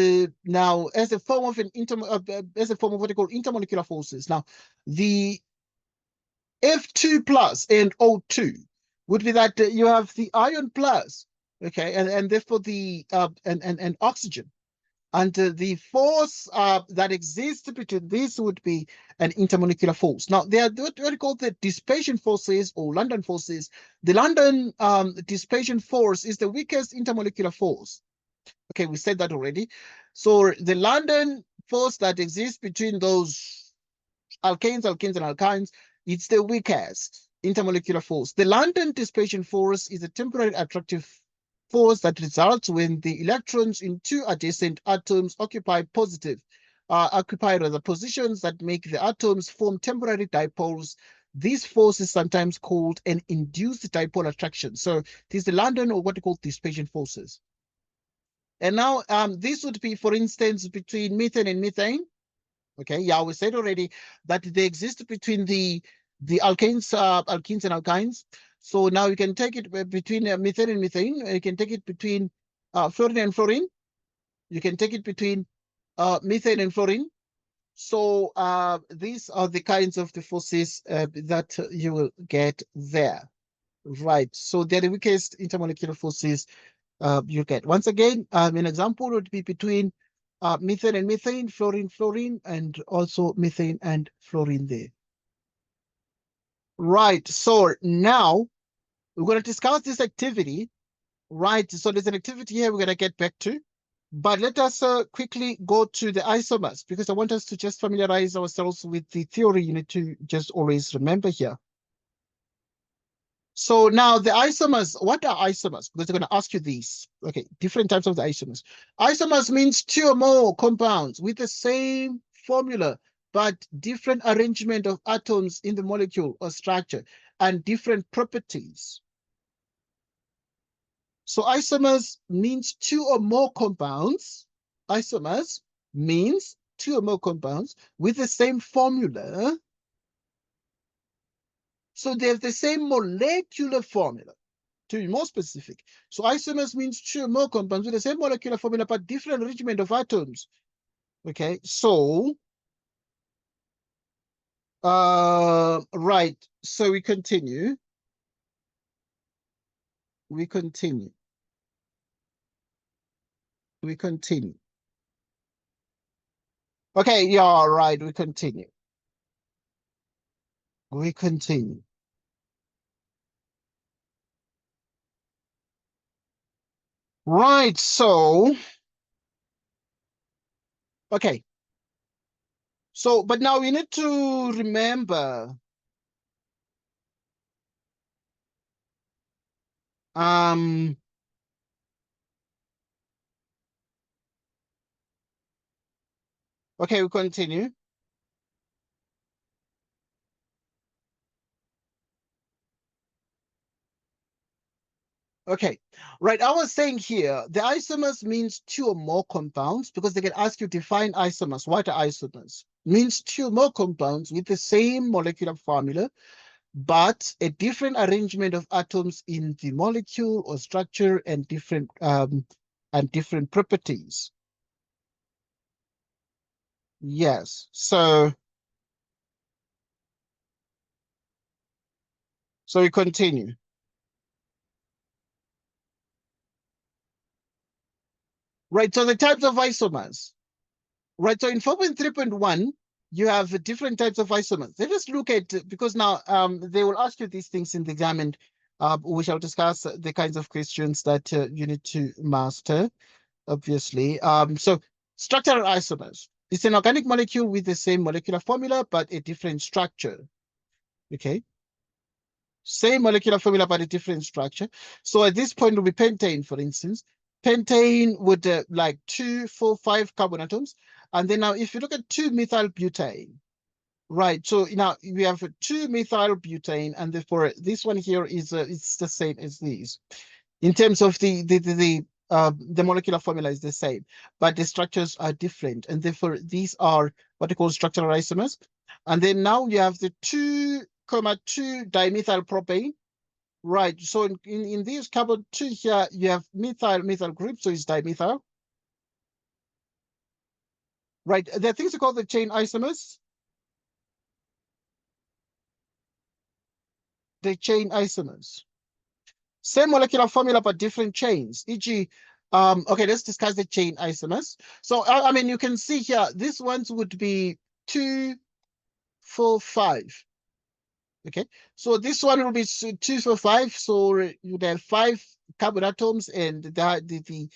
now as a form of what you call intermolecular forces. Now, the F2 plus and O2 would be that you have the ion plus, okay, and therefore the and oxygen. And the force that exists between these would be an intermolecular force. Now, they are what we call the dispersion forces or London forces. The London dispersion force is the weakest intermolecular force. Okay, we said that already. So the London force that exists between those alkanes, and alkynes, it's the weakest intermolecular force. The London dispersion force is a temporary attractive force that results when the electrons in two adjacent atoms occupy positions that make the atoms form temporary dipoles. This force is sometimes called an induced dipole attraction. So this is the London, or what we call dispersion forces. And now this would be, for instance, between methane and methane. Okay, yeah, we said already that they exist between the alkenes and alkynes. So now you can take it between methane and methane. You can take it between fluorine and fluorine. You can take it between methane and fluorine. So these are the kinds of the forces that you will get there. Right. So they're the weakest intermolecular forces you get. Once again, an example would be between methane and methane, fluorine, and also methane and fluorine there. Right, so now we're going to discuss this activity, right? So there's an activity here we're going to get back to, but let us quickly go to the isomers, because I want us to just familiarize ourselves with the theory you need to just always remember here. So now the isomers, what are isomers? Because they're going to ask you these. Okay, different types of the isomers. Isomers means two or more compounds with the same formula but different arrangement of atoms in the molecule or structure and different properties. So isomers means two or more compounds. Isomers means two or more compounds with the same formula. So they have the same molecular formula, to be more specific. So isomers means two or more compounds with the same molecular formula, but different arrangement of atoms. Okay, so, right, so we continue. We continue. We continue. Okay, yeah, right, we continue. We continue. Right, so, okay. So, but now we need to remember, okay, we continue. Okay, right. I was saying here, the isomers means two or more compounds because they can ask you to define isomers. What are isomers? Means two or more compounds with the same molecular formula, but a different arrangement of atoms in the molecule or structure and different properties. Yes. So we continue. Right. So the types of isomers. Right. So in 4.3.1, you have different types of isomers. Let us look at, because now they will ask you these things in the exam, and we shall discuss the kinds of questions that you need to master, obviously. So structural isomers. It's an organic molecule with the same molecular formula, but a different structure. Okay. Same molecular formula, but a different structure. So at this point, it will be pentane, for instance. Pentane would like 2, 4, 5 carbon atoms. And then now if you look at 2-methyl butane, right? So now we have 2-methyl butane, and therefore this one here is it's the same as these. In terms of the molecular formula is the same, but the structures are different, and therefore these are what they call structural isomers. And then now you have the 2,2 dimethyl propane. Right. So in this carbon 2 here, you have methyl group, so it's dimethyl. Right. There are things called the chain isomers. The chain isomers. Same molecular formula, but different chains. E.g., okay, let's discuss the chain isomers. So I mean, you can see here, these ones would be 2, 4, 5. Okay, so this one will be 2, 4, 5. So you'd have 5 carbon atoms, and then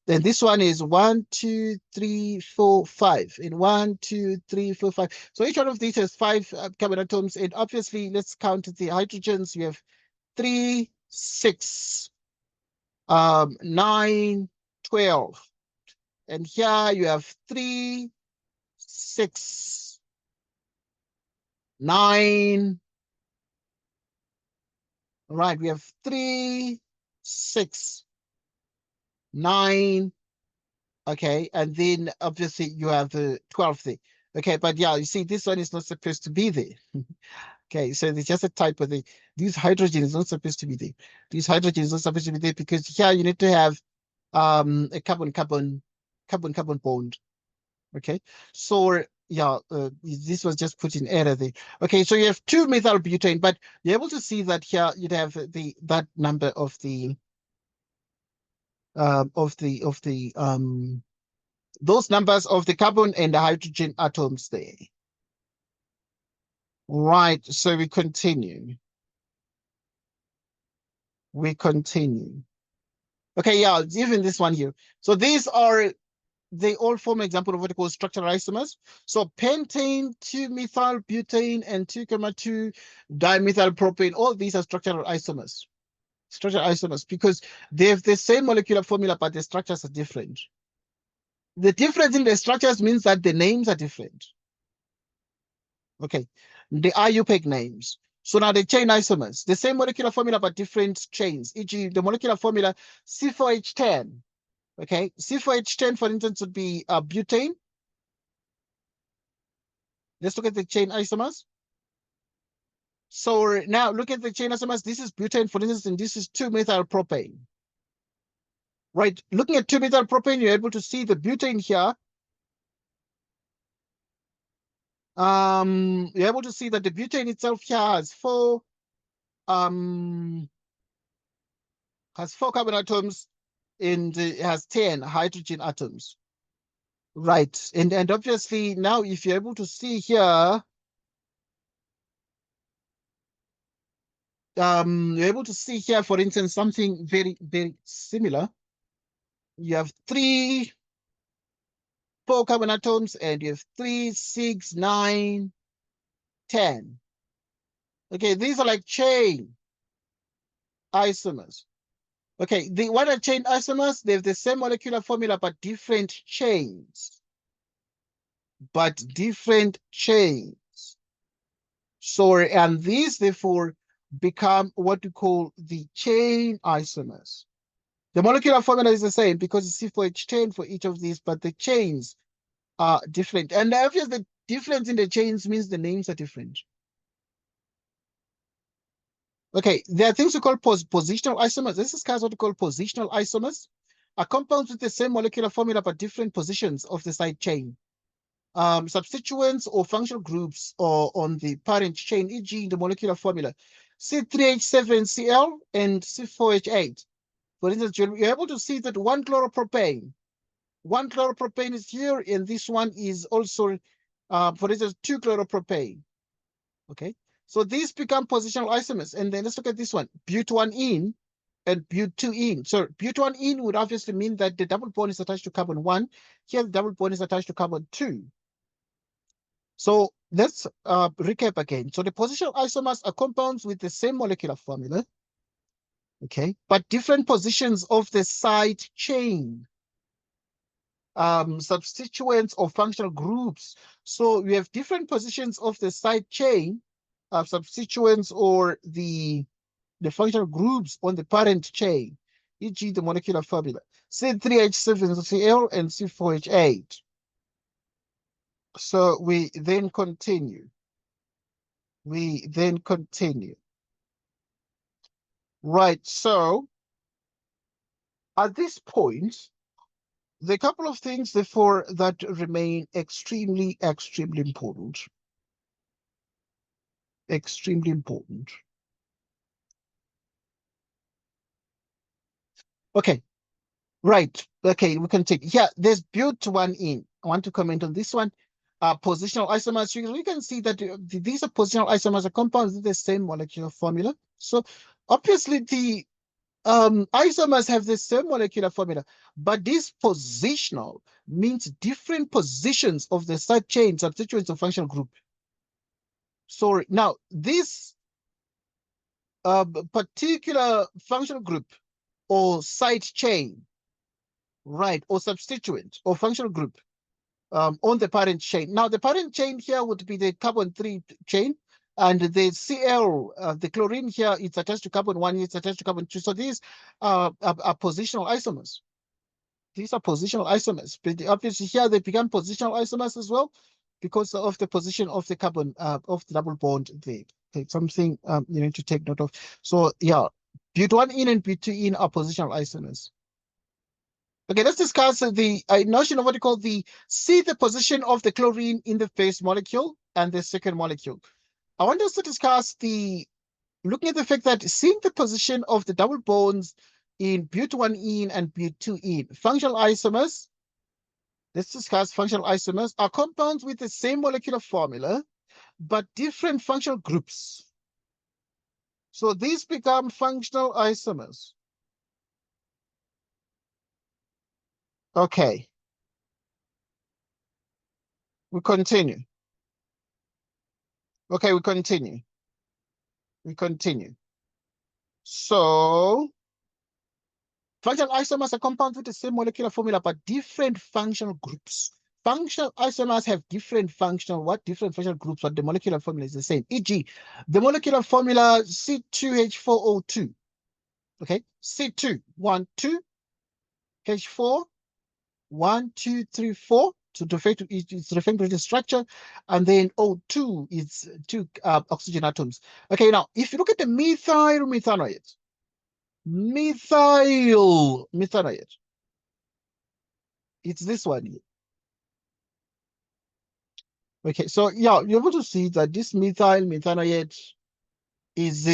this one is 1, 2, 3, 4, 5, and 1, 2, 3, 4, 5. So each one of these has 5 carbon atoms, and obviously let's count the hydrogens. We have 3, 6, 9, 12, and here you have 3, 6, 9. Right, we have 3, 6, 9. Okay, and then obviously you have the 12th thing. Okay, but yeah, you see, this one is not supposed to be there. Okay, so it's just a type of thing. This hydrogen is not supposed to be there. This hydrogen is not supposed to be there because here you need to have a carbon-carbon bond. Okay, so yeah, this was just put in error there. Okay, so you have 2-methyl butane, but you're able to see that here you'd have that number of the those numbers of the carbon and the hydrogen atoms there. Right, so we continue. We continue. Okay, yeah, even this one here. So these are, they all form an example of what we call structural isomers. So pentane, 2-methyl butane, and 2,2 dimethyl propane, all these are structural isomers. Structural isomers because they have the same molecular formula, but the structures are different. The difference in the structures means that the names are different. Okay, the IUPAC names. So now the chain isomers, the same molecular formula but different chains, e.g. the molecular formula C4H10. Okay, C4H10, for instance, would be butane. Let's look at the chain isomers. So now look at the chain isomers. This is butane, for instance, and this is 2-methylpropane. Right, looking at 2-methylpropane, you're able to see the butane here. You're able to see that the butane itself here has four carbon atoms and it has 10 hydrogen atoms. Right, and obviously now if you're able to see here, you're able to see here, for instance, something very, very similar. You have 4 carbon atoms, and you have 3, 6, 9, 10. Okay, these are like chain isomers. Okay, what are chain isomers? They have the same molecular formula, but different chains. So, and these therefore become what we call the chain isomers. The molecular formula is the same because it's C4H10 for each of these, but the chains are different. And obviously the difference in the chains means the names are different. Okay, there are things we call positional isomers. This is what we call positional isomers. Are compounds with the same molecular formula but different positions of the side chain. Substituents or functional groups or on the parent chain, e.g. the molecular formula C3H7Cl and C4H8. For instance, you're able to see that one chloropropane is here, and this one is also, for instance, 2-chloropropane. Okay, so these become positional isomers. And then let's look at this one, but1-ene and but2-ene. So but1-ene would obviously mean that the double bond is attached to carbon 1. Here, the double bond is attached to carbon 2. So let's recap again. So the positional isomers are compounds with the same molecular formula, okay, but different positions of the side chain. Substituents or functional groups. So we have different positions of the side chain, substituents or the functional groups on the parent chain, e.g. the molecular formula C3H7Cl and C4H8. So we then continue. Right, so at this point, there are a couple of things, therefore, that remain extremely, extremely important. Extremely important. Okay, right. Okay, we can take, yeah, there's but1-ene. I want to comment on this one. Positional isomers, we can see that these are positional isomers, are compounds with the same molecular formula. So obviously the isomers have the same molecular formula, but this positional means different positions of the side chain substituents of functional group. So now this particular functional group or side chain, right, or substituent or functional group on the parent chain. Now the parent chain here would be the carbon 3 chain, and the Cl, the chlorine here, it's attached to carbon 1, it's attached to carbon 2. So these are positional isomers. These are positional isomers. But obviously here they become positional isomers as well because of the position of the carbon of the double bond there. Okay, something you need to take note of. So yeah, but1-ene and but2-ene are positional isomers. Okay, let's discuss the notion of what you call the position of the chlorine in the first molecule and the second molecule. I want us to discuss looking at the fact that seeing the position of the double bonds in but1-ene and but2-ene. Functional isomers, let's discuss functional isomers, are compounds with the same molecular formula, but different functional groups. So these become functional isomers. Okay. We continue. Okay, we continue. So functional isomers are compounds with the same molecular formula, but different functional groups. functional isomers have different functional groups, but the molecular formula is the same. E.g., the molecular formula C2H4O2. Okay, C2, 1, 2, H4, 1, 2, 3, 4. So it's referring to the structure, and then O2 is 2 oxygen atoms. Okay, now if you look at the methyl methanoate, it's this one here. Okay, so yeah, you're able to see that this methanoate is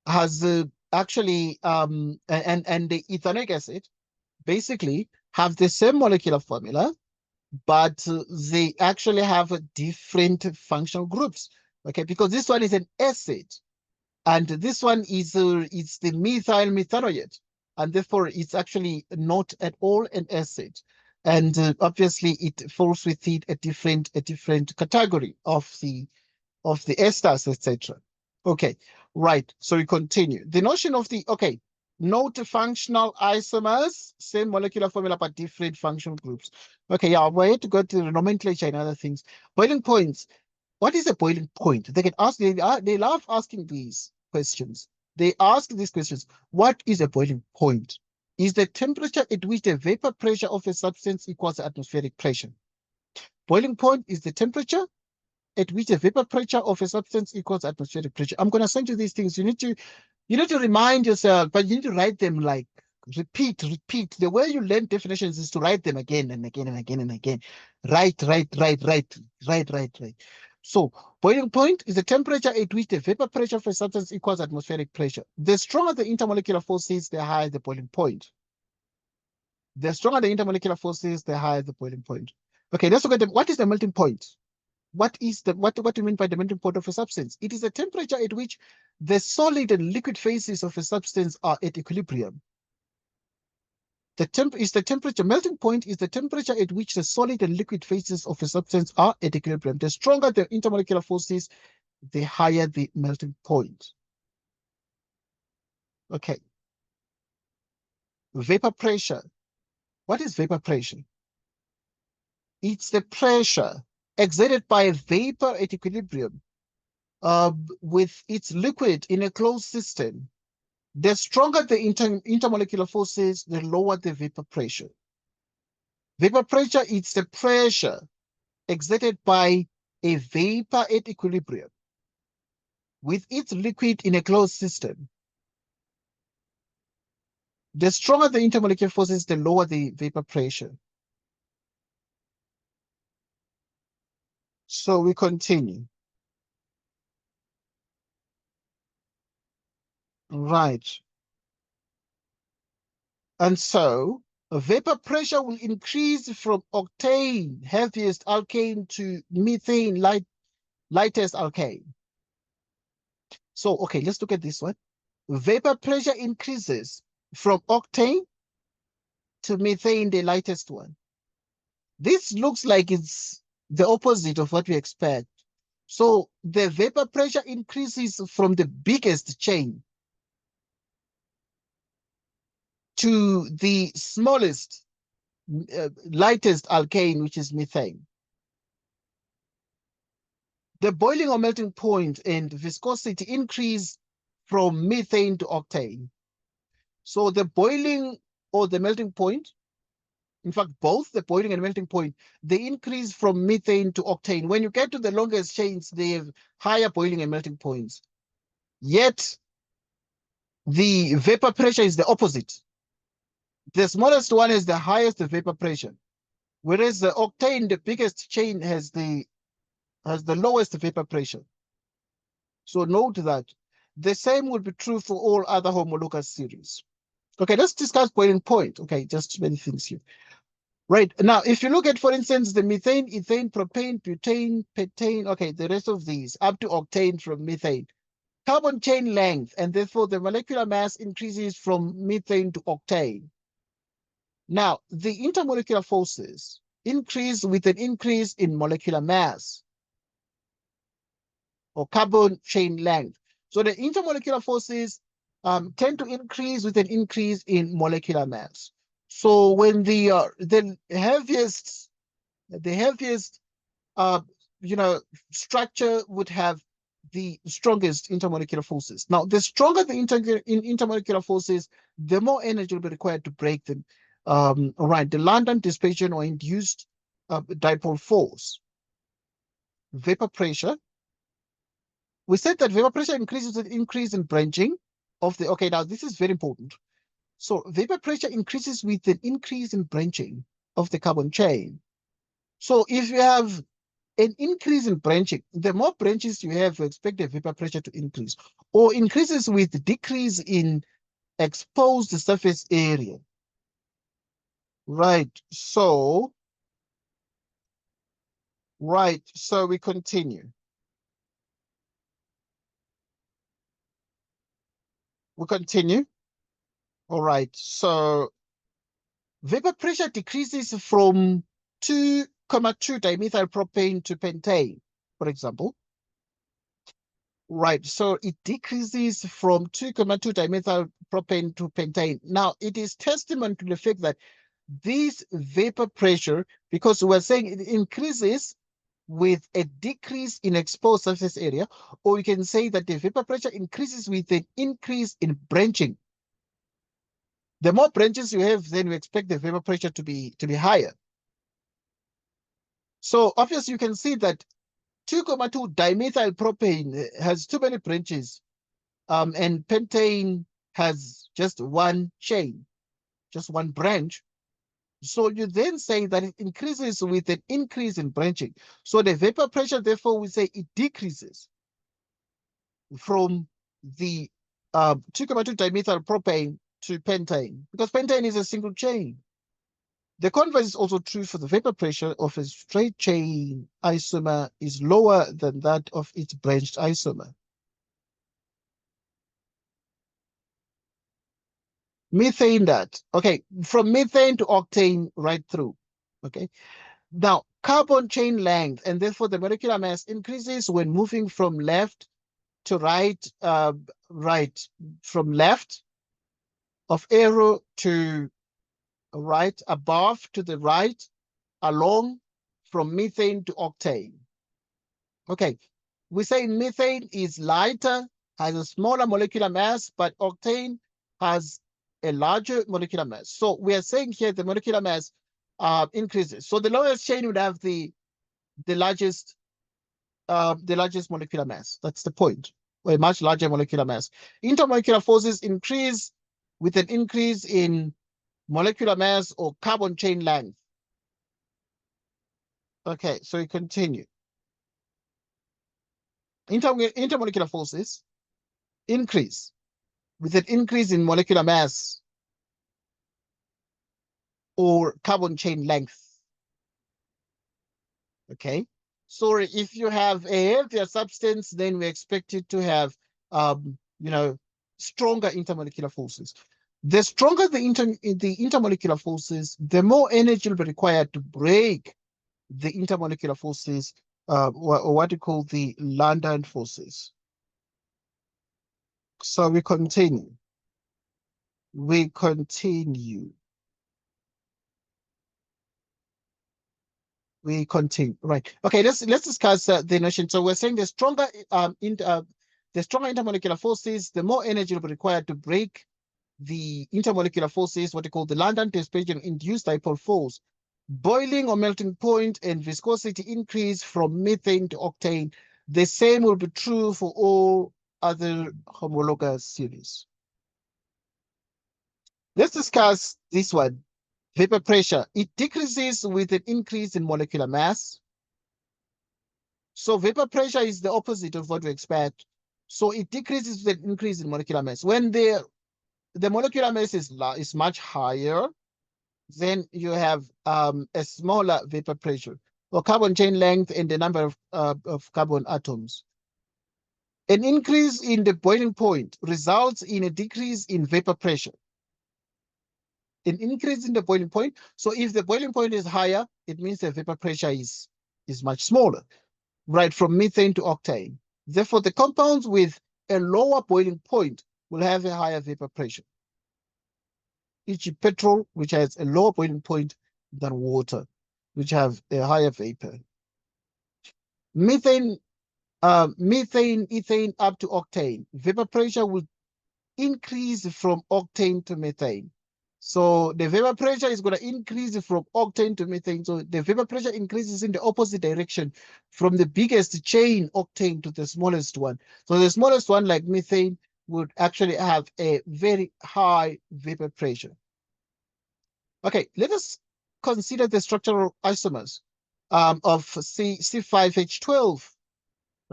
has actually and the ethanoic acid basically have the same molecular formula, but they actually have different functional groups. Okay, because this one is an acid, and this one is it's the methyl methanoate, and therefore it's actually not at all an acid. And obviously it falls within a different category of the esters, etc. Okay, right. So we continue. The notion of the note functional isomers, same molecular formula but different functional groups. Okay, yeah, we're to go to the nomenclature and other things. Boiling points. What is a boiling point? They can ask. They love asking these questions. They ask these questions. What is a boiling point? Is the temperature at which the vapor pressure of a substance equals the atmospheric pressure. Boiling point is the temperature at which the vapor pressure of a substance equals atmospheric pressure. I'm going to send you these things. You need to remind yourself, but you need to write them like repeat. The way you learn definitions is to write them again and again and again and again. Write. So boiling point is the temperature at which the vapor pressure of a substance equals atmospheric pressure. The stronger the intermolecular forces, the higher the boiling point. The stronger the intermolecular forces, the higher the boiling point. Okay, let's look at what is the melting point? What do you mean by the melting point of a substance? It is a temperature at which the solid and liquid phases of a substance are at equilibrium. Melting point is the temperature at which the solid and liquid phases of a substance are at equilibrium. The stronger the intermolecular forces, the higher the melting point. Okay. Vapor pressure. What is vapor pressure? It's the pressure exerted by a vapor at equilibrium with its liquid in a closed system. The stronger the intermolecular forces, the lower the vapor pressure. Vapor pressure is the pressure exerted by a vapor at equilibrium with its liquid in a closed system. The stronger the intermolecular forces, the lower the vapor pressure. So we continue. Right. And so vapor pressure will increase from octane, heaviest alkane, to methane, lightest alkane. So, okay, let's look at this one. Vapor pressure increases from octane to methane, the lightest one. This looks like it's the opposite of what we expect. So the vapor pressure increases from the biggest chain to the smallest, lightest alkane, which is methane. The boiling or melting point and viscosity increase from methane to octane. So the boiling or the melting point, in fact, both the boiling and melting point, they increase from methane to octane. When you get to the longest chains, they have higher boiling and melting points. Yet, the vapor pressure is the opposite. The smallest one is the highest vapor pressure, whereas the octane, the biggest chain, has the lowest vapor pressure. So note that. The same would be true for all other homologous series. Okay, let's discuss boiling point. Okay, just many things here. Right, now, if you look at, for instance, the methane, ethane, propane, butane, pentane, okay, the rest of these, up to octane from methane. Carbon chain length, and therefore the molecular mass increases from methane to octane. Now, the intermolecular forces increase with an increase in molecular mass or carbon chain length. So the intermolecular forces tend to increase with an increase in molecular mass. So when the heaviest structure would have the strongest intermolecular forces. Now, the stronger the intermolecular forces, the more energy will be required to break them. All right, the London dispersion or induced dipole force. Vapor pressure. We said that vapor pressure increases with increase in branching of the, okay, now this is very important. So vapor pressure increases with an increase in branching of the carbon chain. So if you have an increase in branching, the more branches you have, you expect the vapor pressure to increase, or increases with decrease in exposed surface area. Right, so we continue. We continue. All right, so vapor pressure decreases from 2,2 dimethyl propane to pentane, for example. Right, so it decreases from 2,2 dimethyl propane to pentane. Now, it is testament to the fact that this vapor pressure, because we're saying it increases with a decrease in exposed surface area, or you can say that the vapor pressure increases with an increase in branching. The more branches you have, then you expect the vapor pressure to be higher. So obviously you can see that 2,2 dimethyl propane has too many branches, and pentane has just one chain, just one branch. So you then say that it increases with an increase in branching. So the vapor pressure, therefore, we say it decreases from the 2,2 dimethyl propane to pentane, because pentane is a single chain. The converse is also true for the vapor pressure of a straight chain isomer is lower than that of its branched isomer. Methane that, okay, from methane to octane right through, okay. Now, carbon chain length, and therefore the molecular mass increases when moving from left to right, from left of arrow to right, above to the right, along from methane to octane. Okay, we say methane is lighter, has a smaller molecular mass, but octane has a larger molecular mass. So we are saying here the molecular mass increases. So the lowest chain would have the largest molecular mass. That's the point, or a much larger molecular mass. Intermolecular forces increase with an increase in molecular mass or carbon chain length. Okay, so we continue. Intermolecular forces increase with an increase in molecular mass or carbon chain length. Okay, so if you have a heavier substance, then we expect it to have stronger intermolecular forces. The stronger the intermolecular forces, the more energy will be required to break the intermolecular forces, or what you call the London forces. So we continue. We continue. We continue. Right. Okay. Let's discuss the notion. So we're saying the stronger intermolecular forces, the more energy will be required to break the intermolecular forces, what you call the London dispersion induced dipole force. Boiling or melting point and viscosity increase from methane to octane. The same will be true for all other homologous series. Let's discuss this one. Vapor pressure. It decreases with an increase in molecular mass. So vapor pressure is the opposite of what we expect. So it decreases with an increase in molecular mass. When the molecular mass is much higher, then you have a smaller vapor pressure, or carbon chain length and the number of carbon atoms. An increase in the boiling point results in a decrease in vapor pressure. An increase in the boiling point. So if the boiling point is higher, it means the vapor pressure is much smaller, right, from methane to octane. Therefore, the compounds with a lower boiling point will have a higher vapor pressure. e.g. petrol, which has a lower boiling point than water, which have a higher vapor. Methane, ethane up to octane. Vapor pressure will increase from octane to methane. So the vapor pressure is going to increase from octane to methane. So the vapor pressure increases in the opposite direction from the biggest chain, octane, to the smallest one. So the smallest one, like methane, would actually have a very high vapor pressure. Okay, let us consider the structural isomers of C5H12,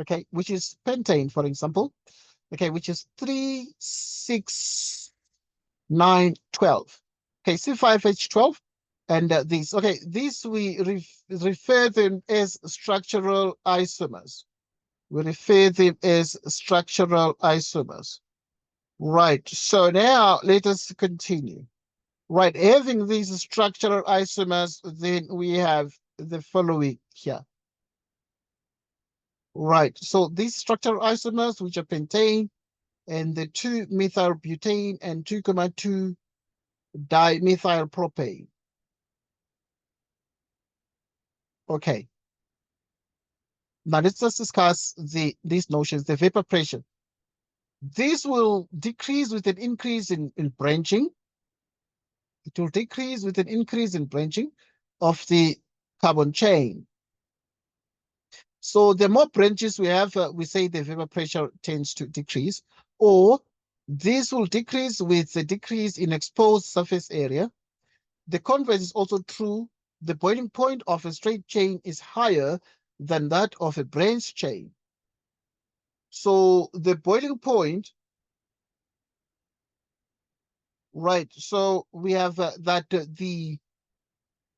okay, which is pentane, for example, okay, which is 3, 6, 9, 12. Okay, C5H12 and these. Okay, these we refer them as structural isomers. We refer them as structural isomers. Right, so now let us continue. Right, having these structural isomers, then we have the following here. Right, so these structural isomers, which are pentane and the 2-methylbutane and 2,2-dimethylpropane. Okay. Now let's just discuss these notions, the vapor pressure. This will decrease with an increase in branching. It will decrease with an increase in branching of the carbon chain. So the more branches we have, we say the vapor pressure tends to decrease, or this will decrease with the decrease in exposed surface area. The converse is also true. The boiling point of a straight chain is higher than that of a branched chain. So the boiling point, right, so we have that the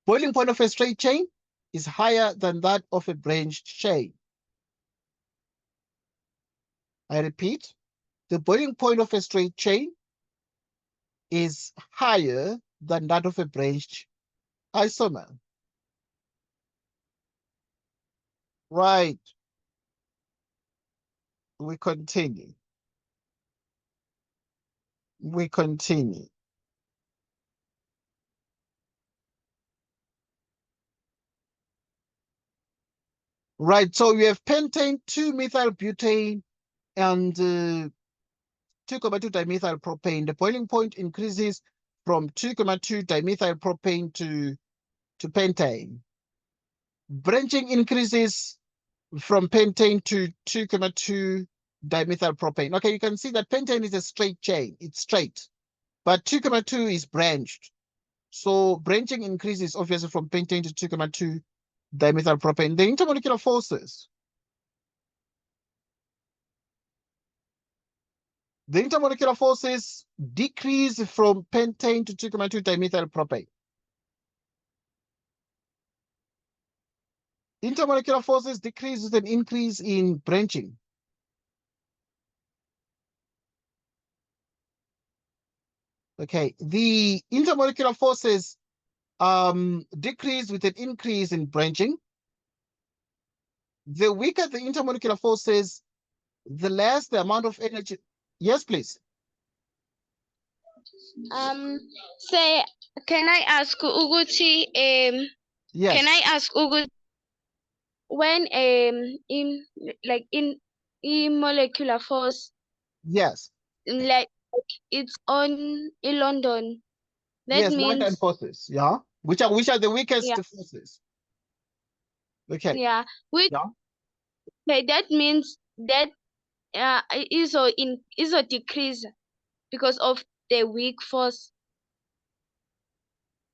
boiling point of a straight chain is higher than that of a branched chain. I repeat, the boiling point of a straight chain is higher than that of a branched isomer. Right. We continue. We continue. Right, so we have pentane, 2-methylbutane, and 2,2-dimethylpropane. The boiling point increases from 2,2-dimethylpropane to pentane. Branching increases from pentane to 2,2-dimethylpropane. Okay, you can see that pentane is a straight chain. It's straight. But 2,2 is branched. So branching increases obviously from pentane to 2,2-dimethylpropane. The intermolecular forces. The intermolecular forces decrease from pentane to 2,2-dimethylpropane. Intermolecular forces decrease with an increase in branching. Okay, the intermolecular forces decrease with an increase in branching. The weaker the intermolecular forces, the less the amount of energy. Yes, please. Say, can I ask Uguchi? Yes. Can I ask Uguchi when in molecular force? Yes. Like it's on in London. That yes, means London forces. Yeah. Which are the weakest forces? Okay. Yeah. Which that means that is a decrease because of the weak force.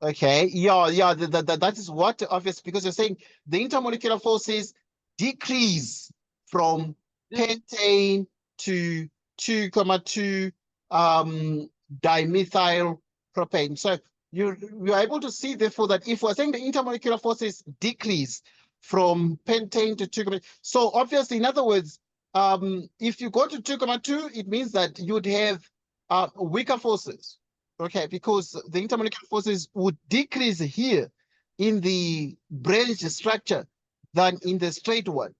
Okay, yeah, that is what obvious, because you're saying the intermolecular forces decrease from pentane to 2,2 dimethyl propane. So you are able to see therefore that if we're saying the intermolecular forces decrease from pentane to 2, so obviously, in other words, if you go to 2,2, it means that you'd have weaker forces. Okay, because the intermolecular forces would decrease here in the branch structure than in the straight one,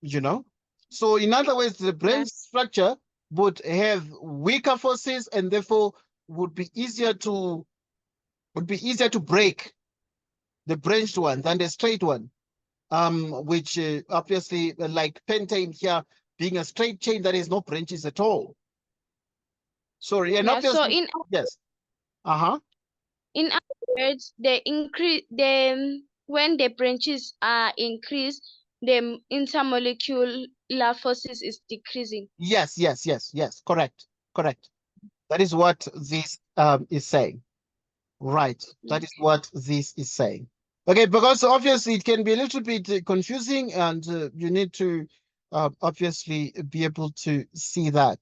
you know? So in other words, the branch structure would have weaker forces, and therefore would be easier to break the branched one than the straight one. Which obviously, like pentane here, being a straight chain that has no branches at all. Sorry, and Yeah, so obviously, yes. in other words, when the branches are increased, the intermolecular forces is decreasing. Yes, correct. That is what this is saying. Right, that is what this is saying. Okay, because obviously it can be a little bit confusing, and you need to obviously be able to see that.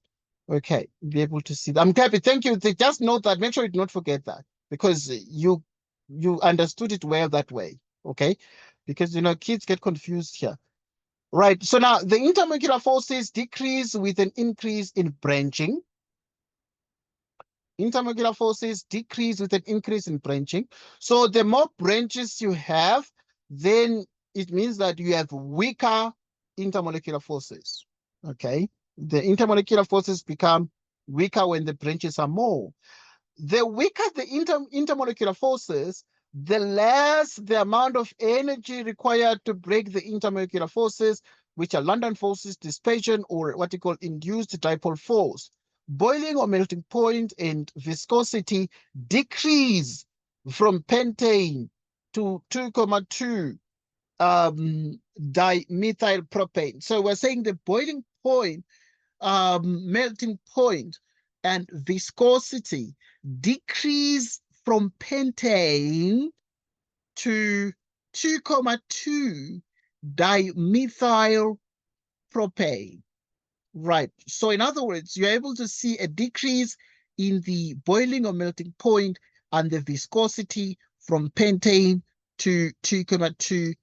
Okay, be able to see that. I'm happy. Thank you. Just note that. Make sure you do not forget that, because you understood it well that way. Okay, because kids get confused here. Right. So now the intermolecular forces decrease with an increase in branching. Intermolecular forces decrease with an increase in branching. So the more branches you have, then it means that you have weaker intermolecular forces. Okay. The intermolecular forces become weaker when the branches are more. The weaker the intermolecular forces, the less the amount of energy required to break the intermolecular forces, which are London forces, dispersion, or what you call induced dipole force. Boiling or melting point and viscosity decrease from pentane to 2,2 dimethyl propane. So we're saying the boiling point, melting point, and viscosity decrease from pentane to 2,2 dimethyl propane. Right. So in other words, you're able to see a decrease in the boiling or melting point and the viscosity from pentane to 2,2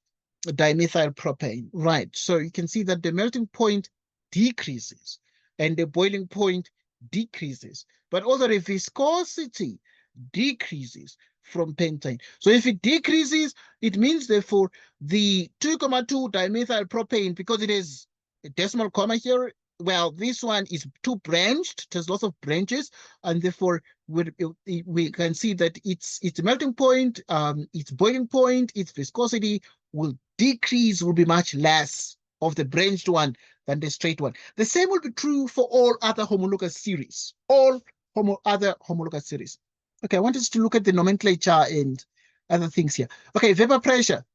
dimethyl propane. Right. So you can see that the melting point decreases and the boiling point decreases, but also the viscosity decreases from pentane. So if it decreases, it means therefore the 2,2 dimethyl propane, because it is a decimal comma here, well, this one is two branched, it has lots of branches, and therefore we can see that its melting point, its boiling point, its viscosity will decrease, will be much less of the branched one than the straight one. The same will be true for all other homologous series, other homologous series. Okay, I want us to look at the nomenclature and other things here. Okay, vapor pressure.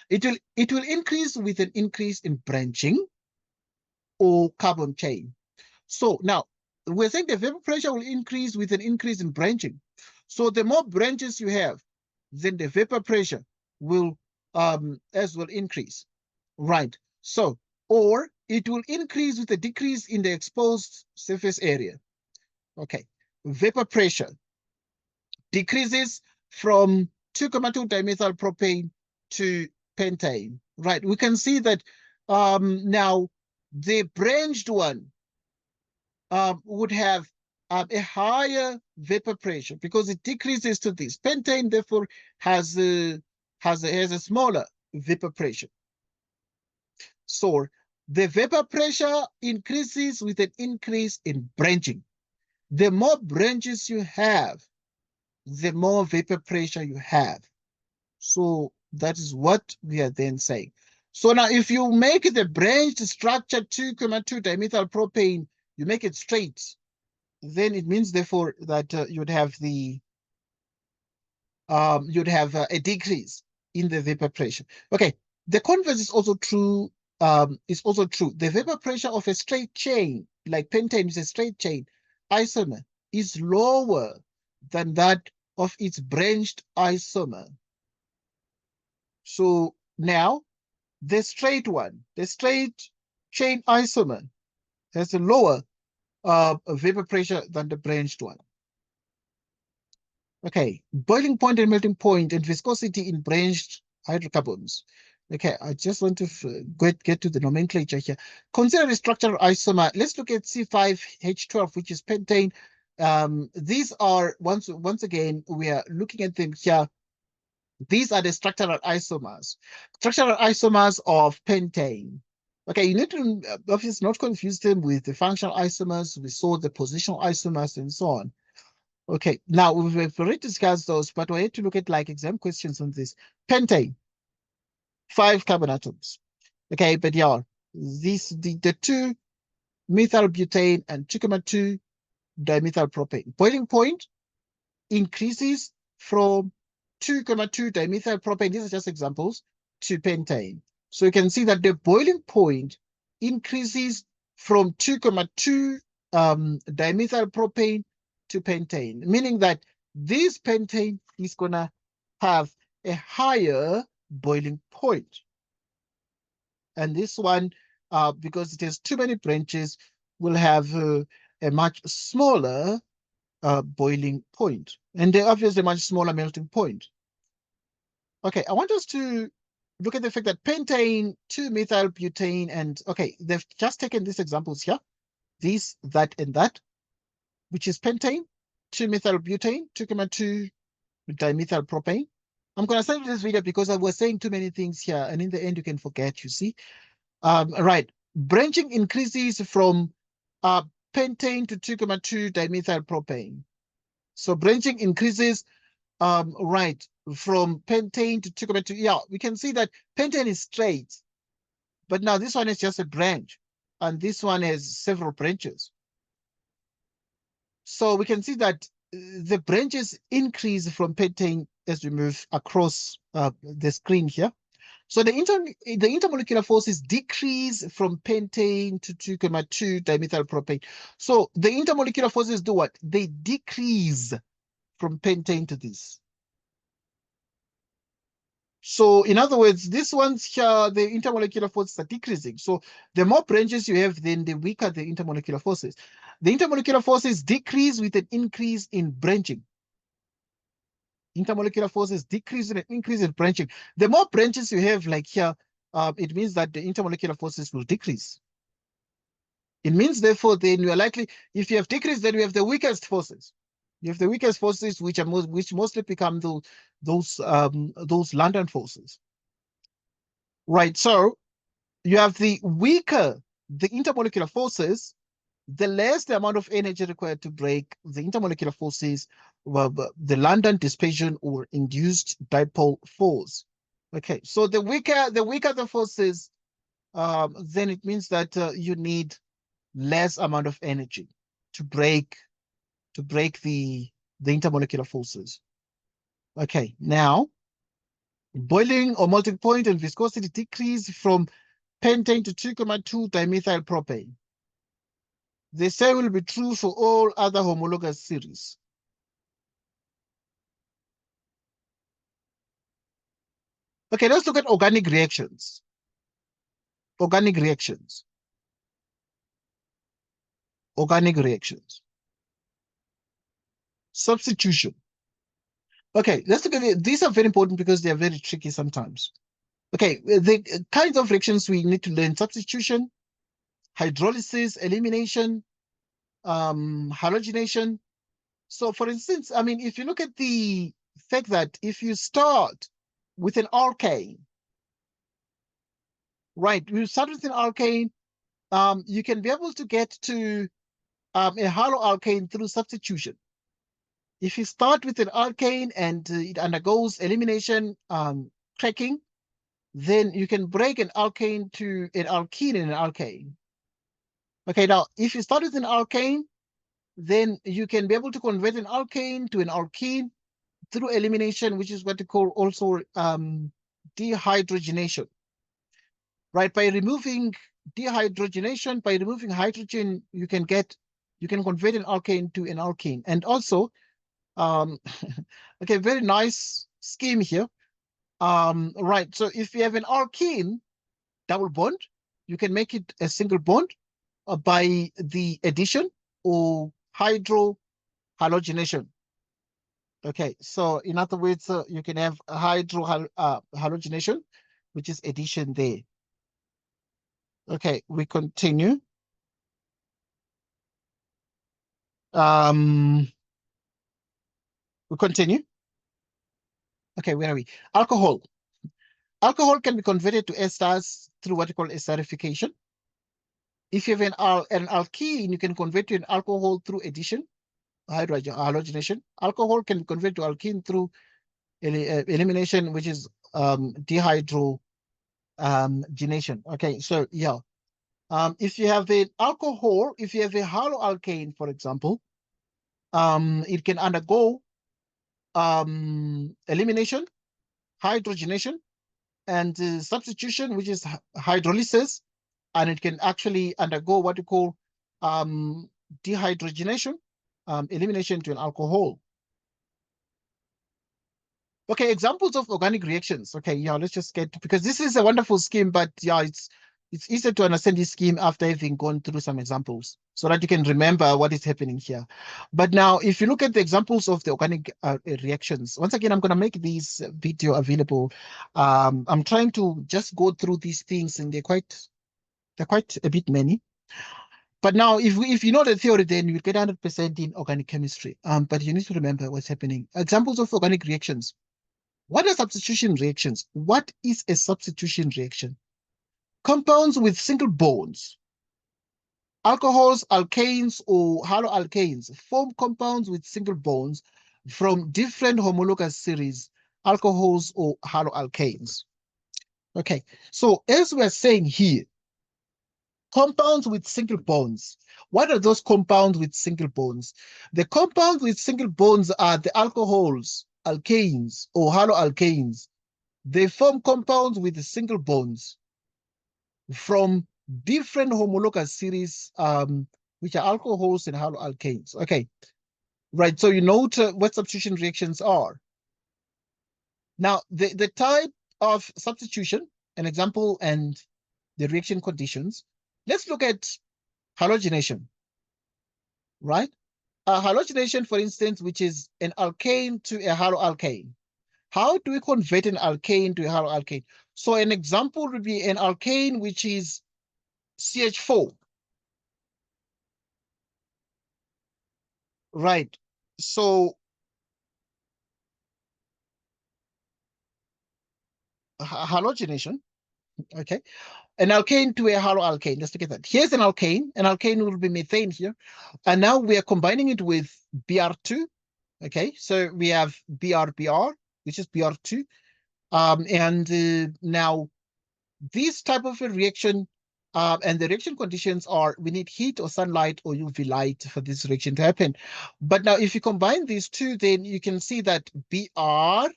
It will increase with an increase in branching or carbon chain. So now we're saying the vapor pressure will increase with an increase in branching. So the more branches you have, then the vapor pressure will as well increase. Right. So, or it will increase with a decrease in the exposed surface area. Okay. Vapor pressure decreases from 2,2 dimethyl propane to pentane. Right. We can see that now the branched one would have a higher vapor pressure because it decreases to this. Pentane, therefore, has a smaller vapor pressure. So the vapor pressure increases with an increase in branching. The more branches you have, the more vapor pressure you have. So that is what we are then saying. So now if you make the branched structure 2,2 dimethyl propane, you make it straight, then it means therefore that you'd have a decrease in the vapor pressure. Okay, the converse is also true. The vapor pressure of a straight chain, like pentane is a straight chain isomer, is lower than that of its branched isomer. So now the straight chain isomer has a lower vapor pressure than the branched one. Okay, boiling point and melting point and viscosity in branched hydrocarbons. Okay, I just want to get to the nomenclature here. Consider the structural isomer. Let's look at C5H12, which is pentane. These are, once again, we are looking at them here. These are the structural isomers. Structural isomers of pentane. Okay, you need to obviously not confuse them with the functional isomers. We saw the positional isomers and so on. Okay, now we've already discussed those, but we had to look at like exam questions on this. Pentane, 5 carbon atoms. Okay, but yeah, the 2 methyl butane and 2,2 dimethyl propane. Boiling point increases from 2,2 dimethyl propane, these are just examples, to pentane. So you can see that the boiling point increases from 2,2 dimethyl propane to pentane, meaning that this pentane is gonna have a higher boiling point. And this one, because it has too many branches, will have a much smaller boiling point, and they're obviously much smaller melting point. Okay, I want us to look at the fact that pentane, 2-methyl butane, and okay, they've just taken these examples here, this, that, and that, which is pentane, 2-methyl butane, 2,2 dimethyl propane. I'm going to send you this video because I was saying too many things here, and in the end, you can forget, you see. Right, branching increases from pentane to 2,2 dimethyl propane. So branching increases, right, from pentane to 2,2. Yeah, we can see that pentane is straight, but now this one is just a branch, and this one has several branches. So we can see that the branches increase from pentane as we move across the screen here. So the intermolecular forces decrease from pentane to 2,2 dimethyl propane. So the intermolecular forces do what? They decrease from pentane to this. So in other words, these ones here, the intermolecular forces are decreasing. So the more branches you have, then the weaker the intermolecular forces. The intermolecular forces decrease with an increase in branching. Intermolecular forces decrease with an increase in branching. The more branches you have, like here, it means that the intermolecular forces will decrease. It means, therefore, then you are likely, if you have decreased, then you have the weakest forces. You have the weakest forces, which mostly become those London forces. Right. So you have the weaker the intermolecular forces, the less the amount of energy required to break the intermolecular forces, well, the London dispersion or induced dipole force. Okay, so the weaker the forces, then it means that you need less amount of energy to break the intermolecular forces. Okay, now boiling or melting point and viscosity decrease from pentane to 2,2 dimethyl propane. The same will be true for all other homologous series. Okay, let's look at organic reactions. Organic reactions. Organic reactions. Substitution. Okay, let's look at it. These are very important because they are very tricky sometimes. Okay, the kinds of reactions we need to learn: substitution, hydrolysis, elimination, halogenation. So for instance, I mean, if you look at the fact that if you start with an alkane, right, you start with an alkane, you can be able to get to a haloalkane through substitution. If you start with an alkane and it undergoes elimination, cracking, then you can break an alkane to an alkene and an alkane. Okay, now if you start with an alkane, then you can be able to convert an alkane to an alkene through elimination, which is what they call also dehydrogenation. Right, by removing dehydrogenation, by removing hydrogen, you can convert an alkane to an alkene. And also, okay, very nice scheme here. Right, so if you have an alkene double bond, you can make it a single bond by the addition or hydrohalogenation. Okay, so in other words, you can have a halogenation, which is addition there. Okay, we continue. We continue. Okay, where are we? Alcohol. Alcohol can be converted to esters through what we call esterification. If you have an alkene, you can convert to an alcohol through addition. halogenation. Alcohol can be converted to alkene through elimination, which is dehydrogenation. Okay, so yeah. If you have an alcohol, if you have a haloalkane, for example, it can undergo elimination, hydrogenation, and substitution, which is hydrolysis, and it can actually undergo what you call dehydrogenation, elimination to an alcohol. Okay, examples of organic reactions. Okay, yeah, let's just get, because this is a wonderful scheme, but yeah, it's easier to understand this scheme after having gone through some examples so that you can remember what is happening here. But now, if you look at the examples of the organic reactions, once again, I'm going to make this video available. I'm trying to just go through these things, and they're quite a bit many. But now, if you know the theory, then you get 100% in organic chemistry. But you need to remember what's happening. Examples of organic reactions. What are substitution reactions? What is a substitution reaction? Compounds with single bonds, alcohols, alkanes, or haloalkanes form compounds with single bonds from different homologous series, alcohols or haloalkanes. Okay, so as we're saying here, compounds with single bonds. What are those compounds with single bonds? The compounds with single bonds are the alcohols, alkanes, or haloalkanes. They form compounds with single bonds from different homologous series, which are alcohols and haloalkanes. Okay, right. So you note what substitution reactions are. Now, the type of substitution, an example, and the reaction conditions. Let's look at halogenation, right? Halogenation, for instance, which is an alkane to a haloalkane. How do we convert an alkane to a haloalkane? So an example would be an alkane, which is CH4. Right. So halogenation, okay. An alkane to a haloalkane. Let's look at that. Here's an alkane. An alkane will be methane here. And now we are combining it with Br2. Okay, so we have BR, which is Br2. Now this type of a reaction, and the reaction conditions are, we need heat or sunlight or UV light for this reaction to happen. But now if you combine these two, then you can see that Br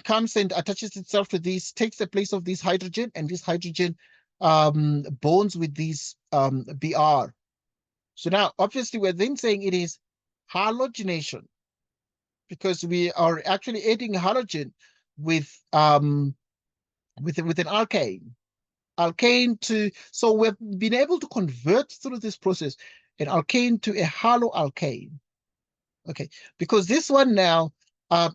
comes and attaches itself to this, takes the place of this hydrogen, and this hydrogen bonds with this Br. So now, obviously, we're then saying it is halogenation, because we are actually adding halogen with an alkane. So we've been able to convert through this process an alkane to a haloalkane. Okay, because this one now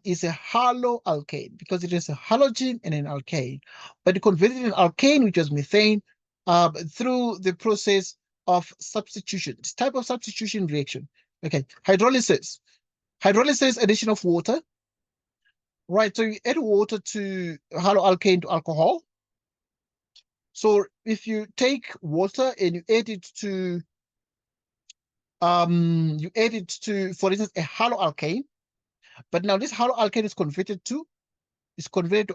is a haloalkane, because it is a halogen and an alkane. But it converted an alkane, which was methane, through the process of substitution. This type of substitution reaction. Okay, hydrolysis. Hydrolysis, addition of water. Right, so you add water to haloalkane to alcohol. So if you take water and you add it to, for instance, a haloalkane, but now this haloalkane is converted to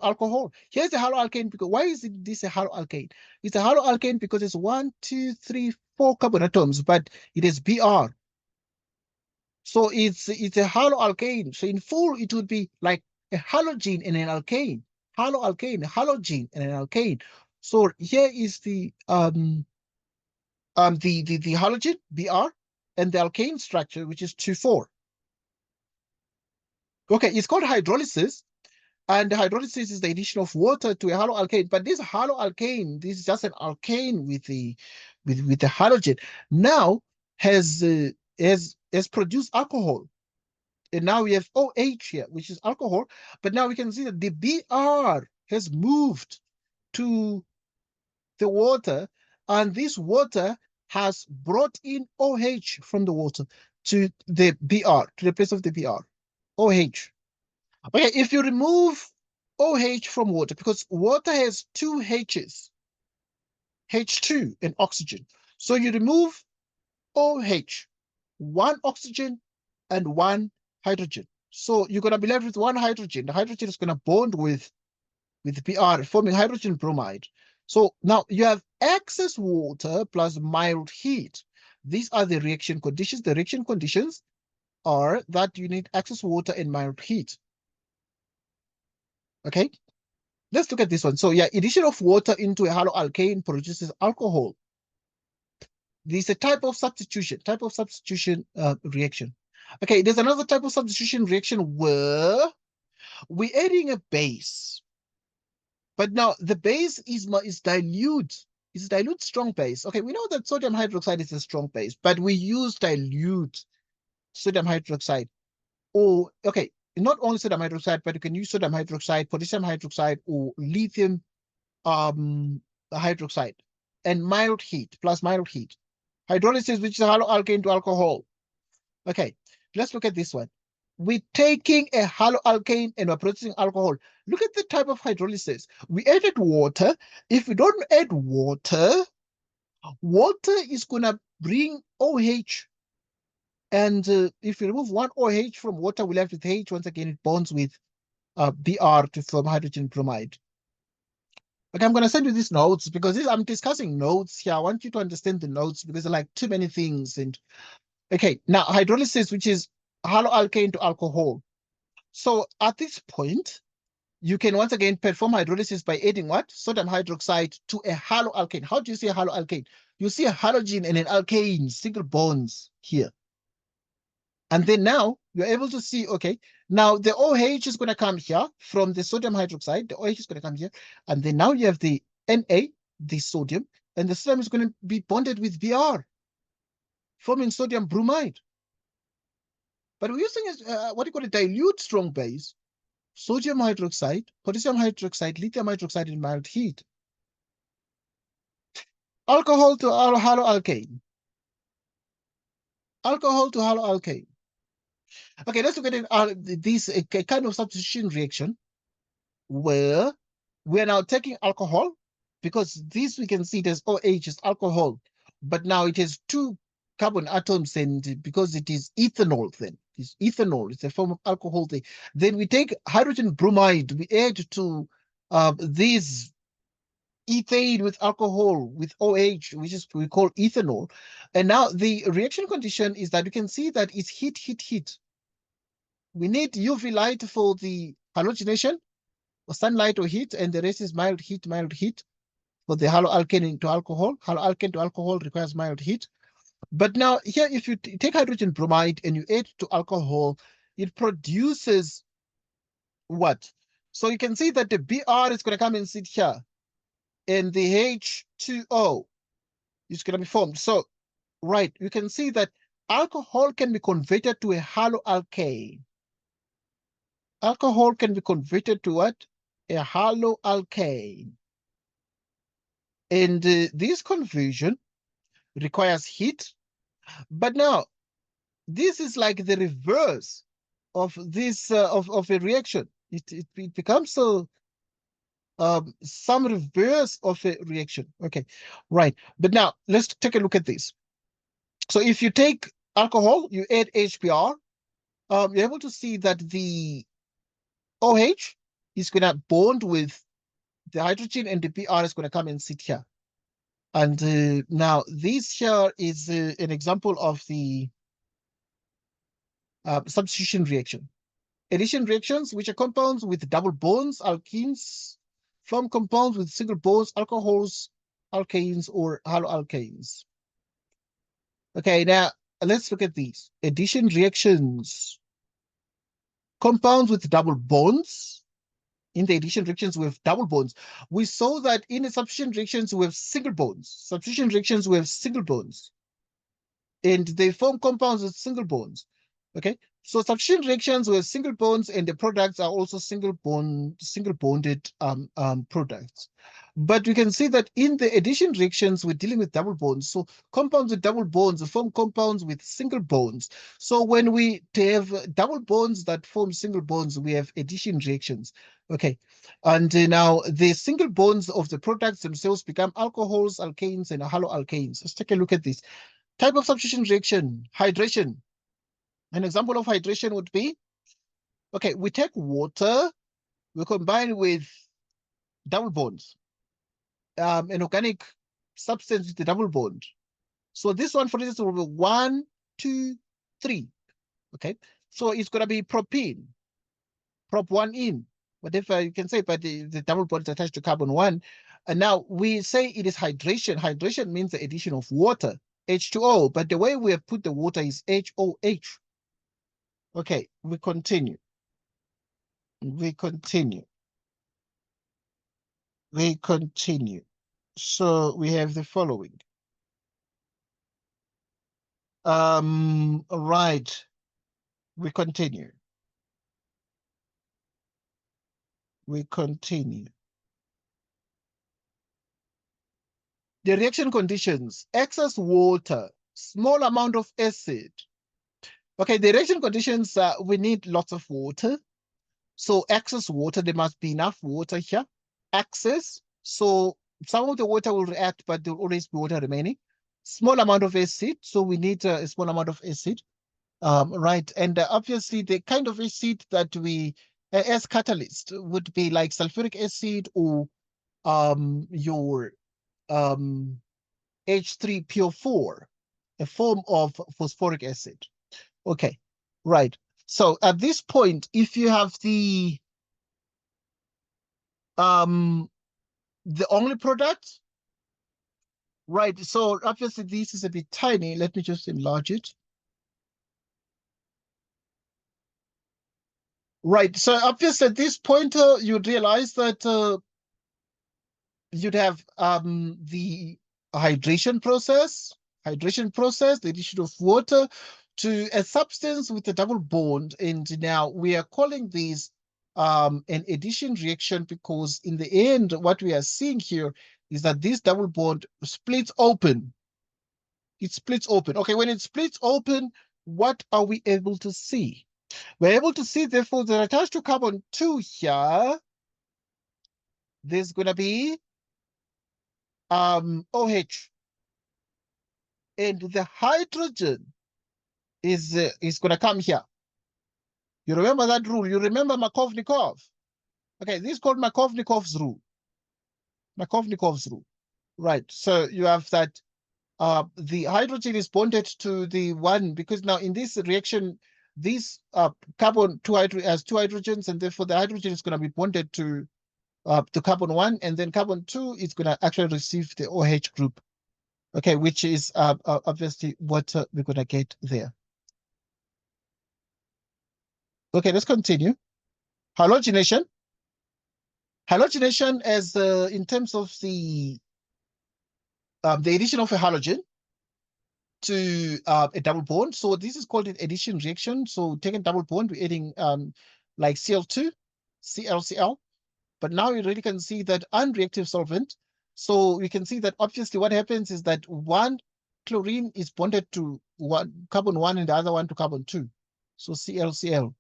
alcohol. Here's the haloalkane, because why is this a haloalkane? It's a haloalkane because it's 1, 2, 3, 4 carbon atoms, but it is Br. So it's a haloalkane. So in full, it would be like a halogen and an alkane. Haloalkane, halogen and an alkane. So here is the halogen Br and the alkane structure, which is 2,4. Okay, it's called hydrolysis. And hydrolysis is the addition of water to a haloalkane. But this haloalkane, this is just an alkane with the halogen, now has produced alcohol. And now we have OH here, which is alcohol. But now we can see that the Br has moved to the water, and this water has brought in OH from the water to the Br, to the place of the Br, OH. Okay, if you remove OH from water, because water has 2 H's, H2 and oxygen. So you remove OH. one oxygen and one hydrogen. So you're going to be left with one hydrogen. The hydrogen is going to bond with Br, forming hydrogen bromide. So now you have excess water plus mild heat. These are the reaction conditions. The reaction conditions are that you need excess water and mild heat. Okay, let's look at this one. So yeah, addition of water into a haloalkane produces alcohol. This is a type of substitution reaction. Okay, there's another type of substitution reaction where we're adding a base. But now the base is dilute. It's a dilute strong base. Okay, we know that sodium hydroxide is a strong base, but we use dilute sodium hydroxide. Or, okay, not only sodium hydroxide, but you can use sodium hydroxide, potassium hydroxide, or lithium hydroxide, and mild heat, plus mild heat. Hydrolysis, which is haloalkane to alcohol. Okay, let's look at this one. We're taking a haloalkane and we're producing alcohol. Look at the type of hydrolysis. We added water. If we don't add water, water is going to bring OH. And if you remove one OH from water, we're left with H. Once again, it bonds with Br to form hydrogen bromide. Okay, I'm going to send you these notes because I'm discussing notes here. I want you to understand the notes because there are like too many things. And okay, now hydrolysis, which is haloalkane to alcohol. So at this point, you can once again perform hydrolysis by adding what? Sodium hydroxide to a haloalkane. How do you see a haloalkane? You see a halogen and an alkane, single bonds here. And then now you're able to see, okay, now the OH is going to come here from the sodium hydroxide. The OH is going to come here. And then now you have the Na, the sodium, and the sodium is going to be bonded with Br, forming sodium bromide. But we're using what you call a dilute strong base, sodium hydroxide, potassium hydroxide, lithium hydroxide in mild heat. Alcohol to haloalkane. Alcohol to haloalkane. Okay, let's look at this kind of substitution reaction where we're now taking alcohol, because this we can see it as OH is alcohol, but now it has two carbon atoms, and because it is ethanol, then it's ethanol, it's a form of alcohol. Then we take hydrogen bromide, we add to this ethane with alcohol with OH, which is we call ethanol. And now the reaction condition is that you can see that it's heat. We need UV light for the halogenation, or sunlight or heat, and the rest is mild heat for the haloalkane to alcohol. Haloalkane to alcohol requires mild heat. But now here, if you take hydrogen bromide and you add to alcohol, it produces what? So you can see that the Br is going to come and sit here, and the H2O is going to be formed. So, right, you can see that alcohol can be converted to a haloalkane. Alcohol can be converted to what? A haloalkane. And this conversion requires heat. But now, this is like the reverse of this of a reaction. It becomes some reverse of a reaction. Okay, right. But now let's take a look at this. So if you take alcohol, you add HBr, you're able to see that the OH is going to bond with the hydrogen, and the Br is going to come and sit here. And now this here is an example of the substitution reaction. Addition reactions, which are compounds with double bonds, alkenes, form compounds with single bonds, alcohols, alkanes, or haloalkanes. Okay, now let's look at these. Addition reactions. Compounds with double bonds. In the addition reactions, we have double bonds. We saw that in the substitution reactions, we have single bonds. Substitution reactions, we have single bonds. And they form compounds with single bonds. Okay, so substitution reactions with single bonds, and the products are also single bonded products. But we can see that in the addition reactions, we're dealing with double bonds. So compounds with double bonds form compounds with single bonds. So when we have double bonds that form single bonds, we have addition reactions. Okay, and now the single bonds of the products themselves become alcohols, alkanes, and haloalkanes. Let's take a look at this. Type of substitution reaction, hydration. An example of hydration would be, okay, we take water, we combine with double bonds, an organic substance with the double bond. So this one, for instance, will be 1, 2, 3. Okay, so it's going to be propene, prop 1 in, whatever you can say, but the double bond is attached to carbon 1. And now we say it is hydration. Hydration means the addition of water, H2O, but the way we have put the water is HOH. Okay, we continue. We continue. We continue. So we have the following. Right. We continue. We continue. The reaction conditions, excess water, small amount of acid. Okay, the reaction conditions, we need lots of water. So excess water, there must be enough water here. Excess, so some of the water will react, but there will always be water remaining. Small amount of acid, so we need a small amount of acid. Right, and obviously the kind of acid that we, as catalyst, would be like sulfuric acid or your H3PO4, a form of phosphoric acid. Okay, right. So at this point, if you have the only product, right? So obviously this is a bit tiny. Let me just enlarge it. Right. So obviously at this point, you'd realize that you'd have the hydration process, the addition of water to a substance with a double bond. And now we are calling these an addition reaction, because in the end, what we are seeing here is that this double bond splits open. It splits open. Okay, when it splits open, what are we able to see? We're able to see, therefore, that attached to carbon 2 here, there's going to be OH. And the hydrogen is going to come here. You remember that rule? You remember Markovnikov? Okay, this is called Markovnikov's rule. Markovnikov's rule. Right, so you have that the hydrogen is bonded to the one, because now in this reaction, this carbon has two hydrogens, and therefore the hydrogen is going to be bonded to carbon 1, and then carbon 2 is going to actually receive the OH group. Okay, which is obviously what we're going to get there. Okay, let's continue. Halogenation. Halogenation as in terms of the addition of a halogen to a double bond. So this is called an addition reaction. So taking double bond, we're adding like Cl2, ClCl. But now you really can see that unreactive solvent. So we can see that obviously what happens is that one chlorine is bonded to carbon 1 and the other one to carbon 2. So ClCl.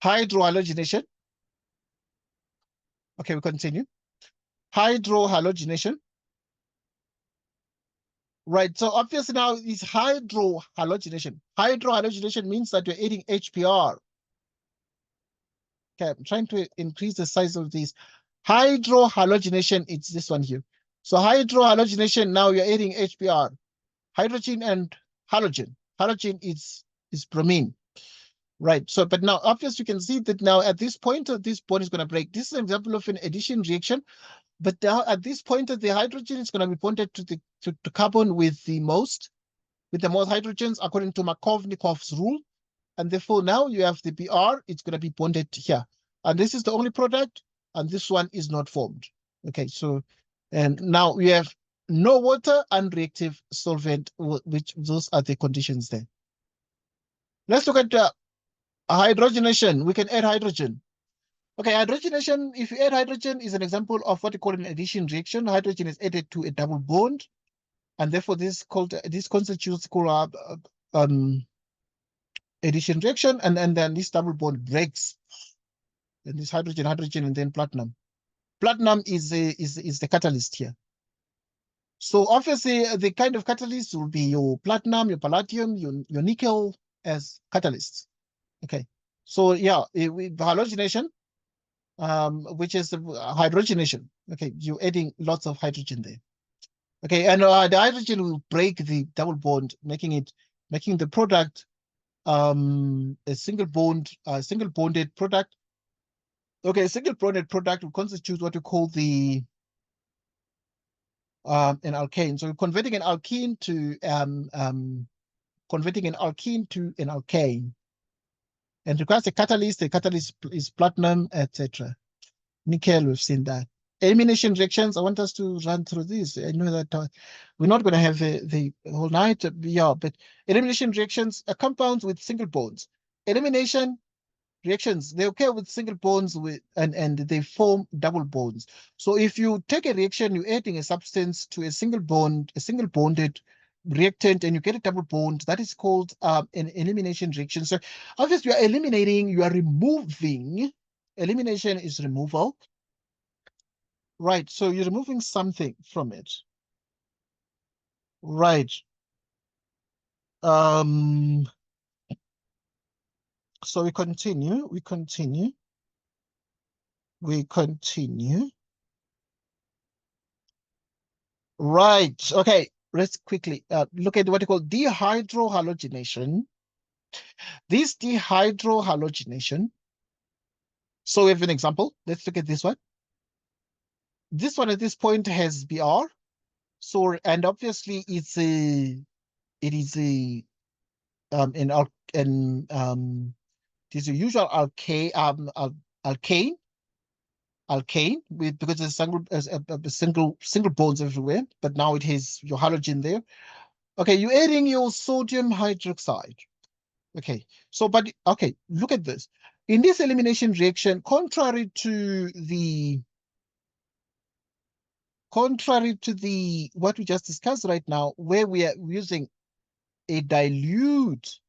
Hydrohalogenation. Okay, we continue. Hydrohalogenation. Right, so obviously now it's hydrohalogenation. Hydrohalogenation means that you're adding HBr. Okay, I'm trying to increase the size of this. Hydrohalogenation, it's this one here. So hydrohalogenation, now you're adding HBr. Hydrogen and halogen. Halogen is bromine. Right, so but now obviously you can see that now at this point, this bond is going to break. This is an example of an addition reaction. But now at this point, the hydrogen is going to be bonded to the to carbon with the most hydrogens according to Markovnikov's rule. And therefore now you have the Br, it's going to be bonded here. And this is the only product, and this one is not formed. Okay, so, and now we have no water, unreactive solvent, which those are the conditions there. Let's look at hydrogenation. We can add hydrogen. Okay, hydrogenation, if you add hydrogen, is an example of what we call an addition reaction. Hydrogen is added to a double bond, and therefore this constitutes called addition reaction, and then this double bond breaks. And this hydrogen, and then platinum. Platinum is the catalyst here. So obviously the kind of catalyst will be your platinum, your palladium, your nickel as catalysts. Okay. So yeah, with halogenation, which is hydrogenation. Okay, you're adding lots of hydrogen there. Okay, and the hydrogen will break the double bond, making the product a single bonded product. Okay, a single bonded product will constitute what we call the an alkane. So converting an alkene to an alkane, and requires a catalyst. The catalyst is platinum, etc. Nickel, we've seen that. Elimination reactions, I want us to run through this. I know that we're not going to have the whole night, yeah, but elimination reactions are compounds with single bonds. Elimination reactions, they occur with single bonds and they form double bonds. So if you take a reaction, you're adding a substance to a single bonded reactant, and you get a double bond, that is called an elimination reaction. So obviously you are eliminating, you are removing. Elimination is removal. Right, so you're removing something from it. Right. So we continue. Right, okay, let's quickly look at what you call dehydrohalogenation. This dehydrohalogenation, so we have an example. Let's look at this one. This one at this point has Br. So, and obviously it is a it is a usual alkane because there's single bonds everywhere, but now it has your halogen there. Okay, you're adding your sodium hydroxide. Okay, so look at this. In this elimination reaction, contrary to the what we just discussed right now, where we are using a dilute.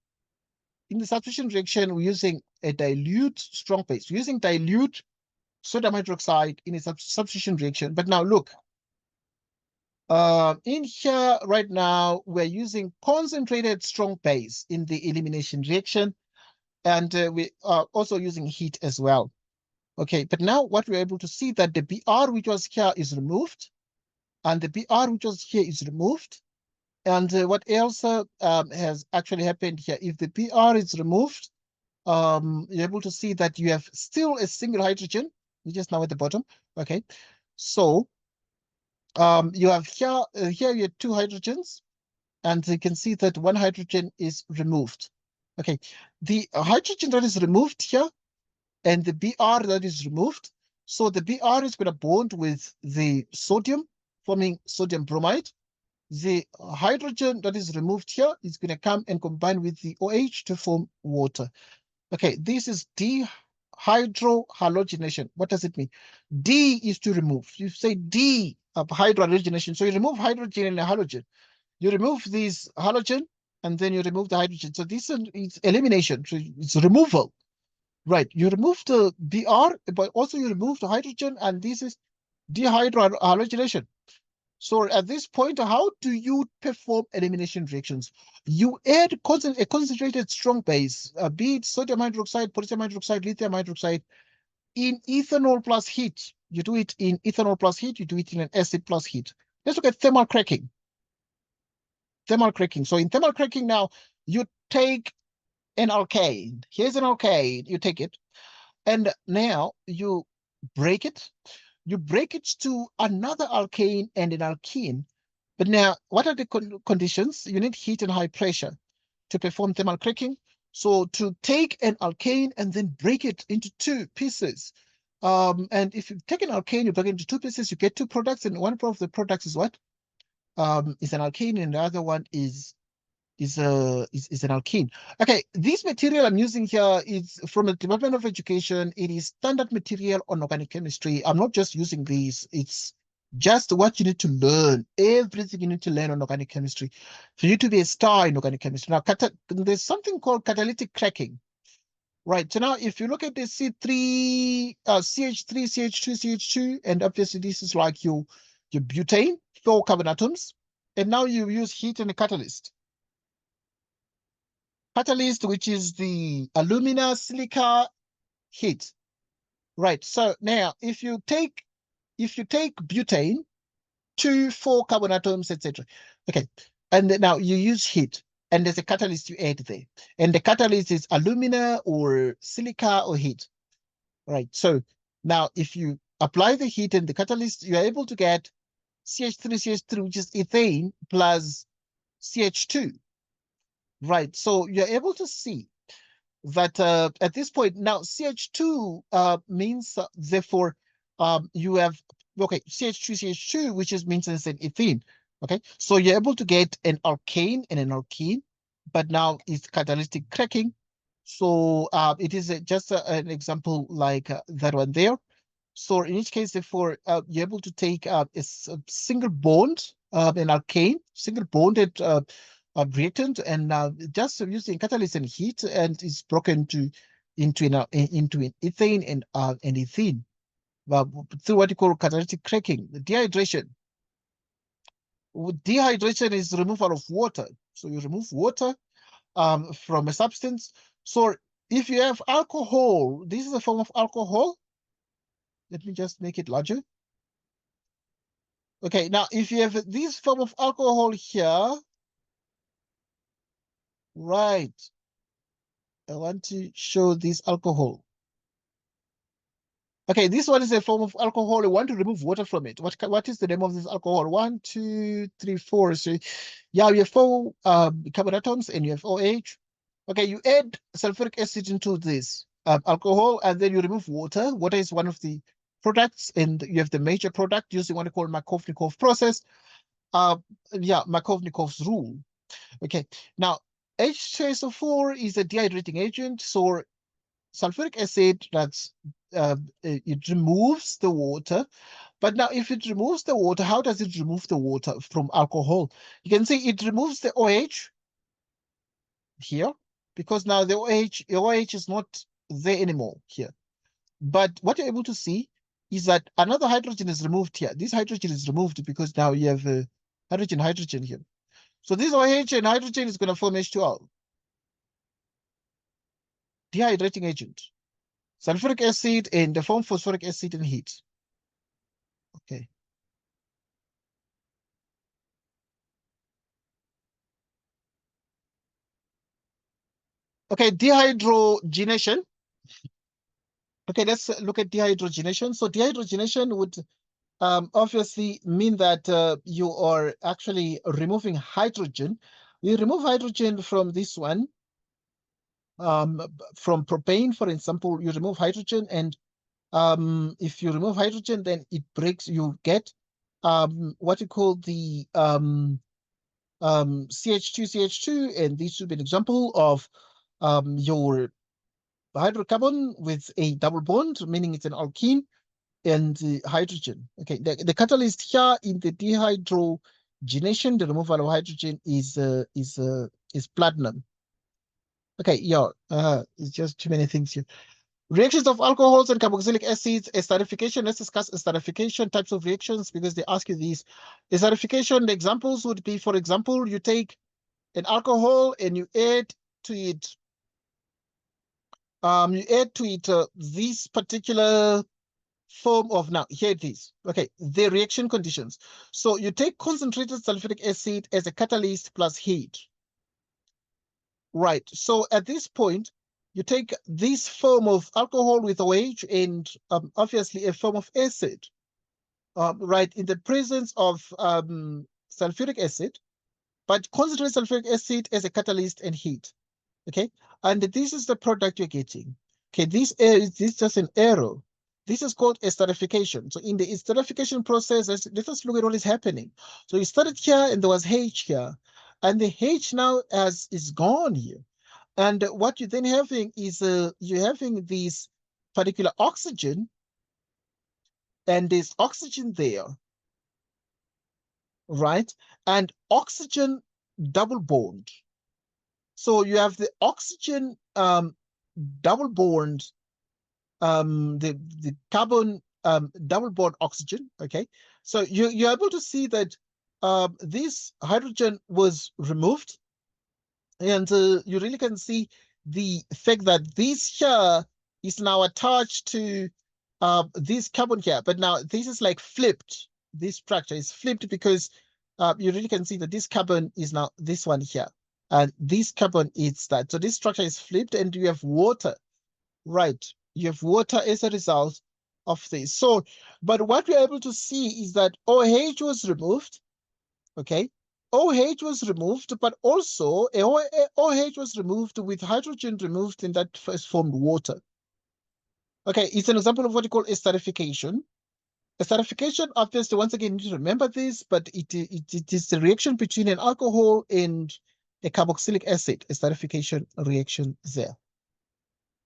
In the substitution reaction, we're using a dilute strong base. We're using dilute sodium hydroxide in a substitution reaction. But now look, in here right now, we're using concentrated strong base in the elimination reaction. And we are also using heat as well. Okay, but now what we're able to see that the Br which was here is removed, and the Br which was here is removed. And what else has actually happened here? If the Br is removed, you're able to see that you have still a single hydrogen, which is now at the bottom. Okay, so you have here you have two hydrogens, and you can see that one hydrogen is removed. Okay, the hydrogen that is removed here and the Br that is removed, so the Br is going to bond with the sodium, forming sodium bromide. The hydrogen that is removed here is going to come and combine with the OH to form water. Okay, this is dehydrohalogenation. What does it mean? D is to remove. You say D of hydrohalogenation. So you remove hydrogen and a halogen. You remove this halogen and then you remove the hydrogen. So this is elimination. So it's removal. Right. You remove the Br, but also you remove the hydrogen, and this is dehydrohalogenation. So at this point, how do you perform elimination reactions? You add a concentrated strong base, be it sodium hydroxide, potassium hydroxide, lithium hydroxide, in ethanol plus heat. You do it in ethanol plus heat, you do it in an acid plus heat. Let's look at thermal cracking. Thermal cracking. So in thermal cracking now, you take an alkane. Here's an alkane, you take it, and now you break it. You break it to another alkane and an alkene. But now, what are the conditions? You need heat and high pressure to perform thermal cracking. So to take an alkane and then break it into two pieces. And if you take an alkane, you break it into two pieces, you get two products, and one of the products is what? Is an alkane, and the other one is an alkene. Okay, this material I'm using here is from the Department of Education. It is standard material on organic chemistry. I'm not just using these. It's just what you need to learn, everything you need to learn on organic chemistry for you to be a star in organic chemistry. Now, there's something called catalytic cracking. Right, so now if you look at the CH3, CH2, CH2, and obviously this is like your butane. 4 carbon atoms, and now you use heat and a catalyst. Catalyst, which is the alumina, silica, heat. Right. So now if you take butane, 2, 4 carbon atoms, etc. Okay. And then now you use heat, and there's a catalyst you add there. And the catalyst is alumina or silica or heat. Right. So now if you apply the heat and the catalyst, you're able to get CH3, which is ethane plus CH2. Right. So you're able to see that at this point now CH2 means therefore you have CH2 which is means it's an ethene. Okay, so you're able to get an alkane and an alkene, but now it's catalytic cracking. So it is just an example like that one there. So in each case, therefore, you're able to take a single bond, an alkane, single bonded reactant, and just using catalyst and heat, and it's broken into an ethane and an ethene through what you call catalytic cracking. The dehydration. Dehydration is removal of water. So you remove water from a substance. So if you have alcohol, this is a form of alcohol. Let me just make it larger. Okay, now if you have this form of alcohol here, right, I want to show this alcohol. Okay, this one is a form of alcohol. I want to remove water from it. What is the name of this alcohol? 1, 2, 3, 4. So yeah, you have 4 carbon atoms and you have OH. Okay, you add sulfuric acid into this alcohol, and then you remove water. Water is one of the products, and you have the major product using what I call Markovnikov process. Markovnikov's rule. Okay, now H2SO4 is a dehydrating agent. So sulfuric acid, it removes the water. But now if it removes the water, how does it remove the water from alcohol? You can see it removes the OH here, because now the OH is not there anymore here. But what you're able to see is that another hydrogen is removed here. This hydrogen is removed because now you have a hydrogen here. So this OH and hydrogen is going to form H2O. Dehydrating agent. Sulfuric acid and the form phosphoric acid and heat. Okay. Okay, dehydrogenation. Okay, let's look at dehydrogenation. So dehydrogenation would obviously mean that you are actually removing hydrogen. We remove hydrogen from this one. From propane, for example, you remove hydrogen, and if you remove hydrogen, then it breaks, you get what you call the CH2, and this would be an example of your hydrocarbon with a double bond, meaning it's an alkene, and hydrogen. Okay, the catalyst here in the dehydrogenation, the removal of hydrogen, is platinum. Okay, yeah, it's just too many things here. Reactions of alcohols and carboxylic acids, esterification. Let's discuss esterification types of reactions because they ask you these. Esterification, the examples would be, for example, you take an alcohol and you add to it this particular form of, now here it is. Okay, the reaction conditions. So you take concentrated sulfuric acid as a catalyst plus heat. Right, so at this point, you take this form of alcohol with OH and obviously a form of acid, right, in the presence of sulfuric acid, but concentrated sulfuric acid as a catalyst and heat. Okay, and this is the product you're getting. Okay, this is just an arrow. This is called esterification. So in the esterification process, let us look at what is happening. So you started here and there was H here, and the H now is gone here. And what you're then having is you're having this particular oxygen, and there's oxygen there, right? And oxygen double bond. So you have the oxygen double bond, the carbon double bond oxygen. Okay, so you're able to see that this hydrogen was removed, and you really can see the fact that this here is now attached to this carbon here, but now this is like flipped. This structure is flipped because you really can see that this carbon is now this one here, and this carbon is that. So this structure is flipped, and you have water, right? You have water as a result of this. So, but what we're able to see is that OH was removed, okay? OH was removed, but also OH was removed with hydrogen removed in that first formed water. Okay, it's an example of what you call esterification. Esterification, obviously, once again, you need to remember this, but it is the reaction between an alcohol and a carboxylic acid, esterification reaction there.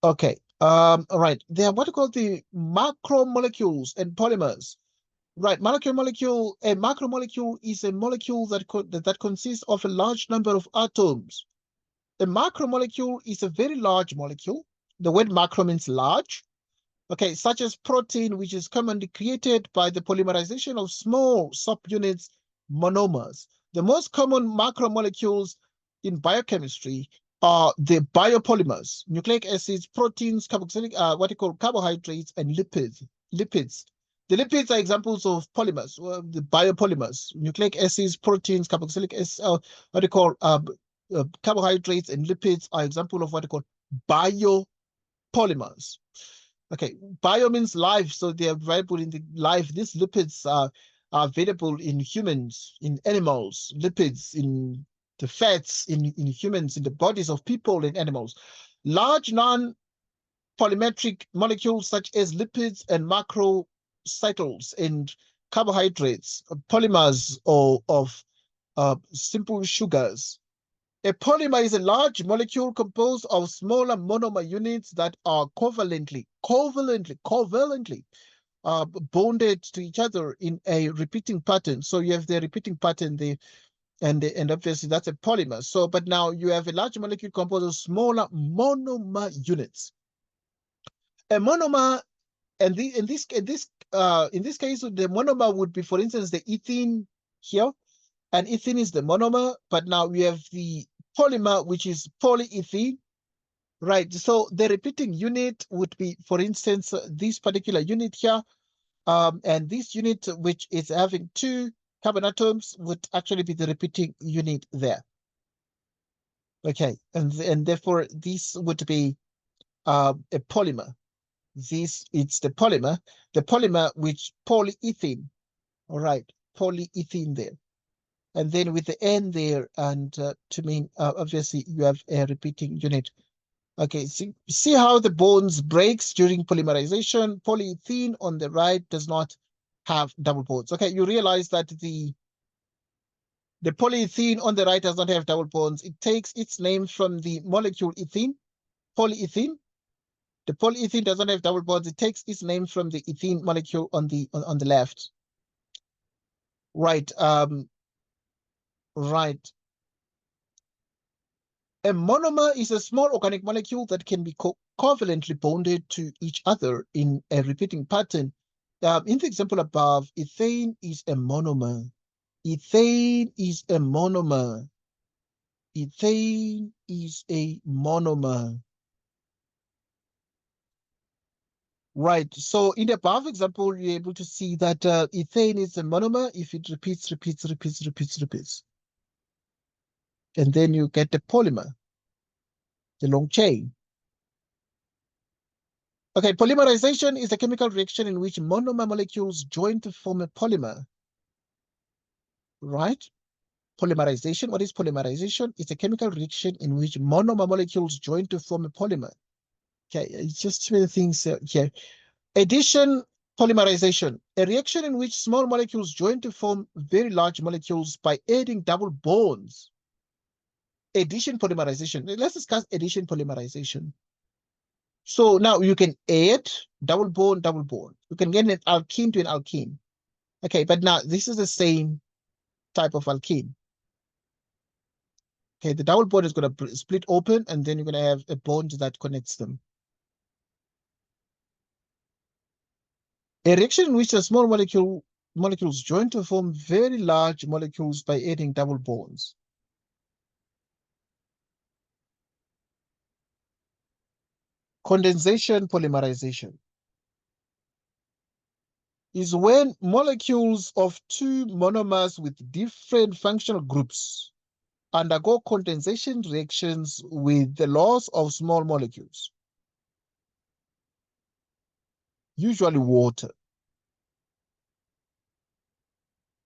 Okay, all right. They are what you call the macromolecules and polymers. Right, a macromolecule is a molecule that consists of a large number of atoms. A macromolecule is a very large molecule. The word macro means large. Okay, such as protein, which is commonly created by the polymerization of small subunits, monomers. The most common macromolecules in biochemistry are the biopolymers, nucleic acids, proteins, carboxylic, what you call carbohydrates, and lipids. The lipids are examples of polymers, the biopolymers, nucleic acids, proteins, carboxylic acids, what you call carbohydrates, and lipids are example of what you call biopolymers. Okay, bio means life, so they are available in the life. These lipids are available in humans, in animals, lipids in the fats in humans, in the bodies of people and animals. Large non-polymetric molecules such as lipids and macrocycles and carbohydrates, polymers of simple sugars. A polymer is a large molecule composed of smaller monomer units that are covalently bonded to each other in a repeating pattern. So you have the repeating pattern there, and obviously that's a polymer. So, but now you have a large molecule composed of smaller monomer units. A monomer, and in this case, the monomer would be, for instance, the ethene here, and ethene is the monomer. But now we have the polymer, which is polyethylene, right? So the repeating unit would be, for instance, this particular unit here, and this unit, which is having 2 carbon atoms, would actually be the repeating unit there. Okay, and therefore this would be a polymer. It's the polymer which polyethylene, all right, polyethylene there. And then with the N there, and to mean, obviously, you have a repeating unit. Okay, see how the bonds breaks during polymerization. Polyethylene on the right does not have double bonds. Okay, you realize that the polyethylene on the right does not have double bonds. It takes its name from the molecule ethene, polyethylene. The polyethylene does not have double bonds. It takes its name from the ethene molecule on the left. Right. Right. A monomer is a small organic molecule that can be covalently bonded to each other in a repeating pattern. In the example above, ethane is a monomer. Ethane is a monomer. Ethane is a monomer. Right. So in the above example, you're able to see that ethane is a monomer if it repeats. And then you get the polymer, the long chain. Okay, polymerization is a chemical reaction in which monomer molecules join to form a polymer. Right? Polymerization. What is polymerization? It's a chemical reaction in which monomer molecules join to form a polymer. Okay, it's just 2 things here. Addition, polymerization, a reaction in which small molecules join to form very large molecules by adding double bonds. Addition polymerization. Let's discuss addition polymerization. So now you can add double bond. You can get an alkene to an alkene. Okay, but now this is the same type of alkene. Okay, the double bond is going to split open, and then you're going to have a bond that connects them. A reaction in which a small molecule molecules join to form very large molecules by adding double bonds. Condensation polymerization is when molecules of two monomers with different functional groups undergo condensation reactions with the loss of small molecules, usually water.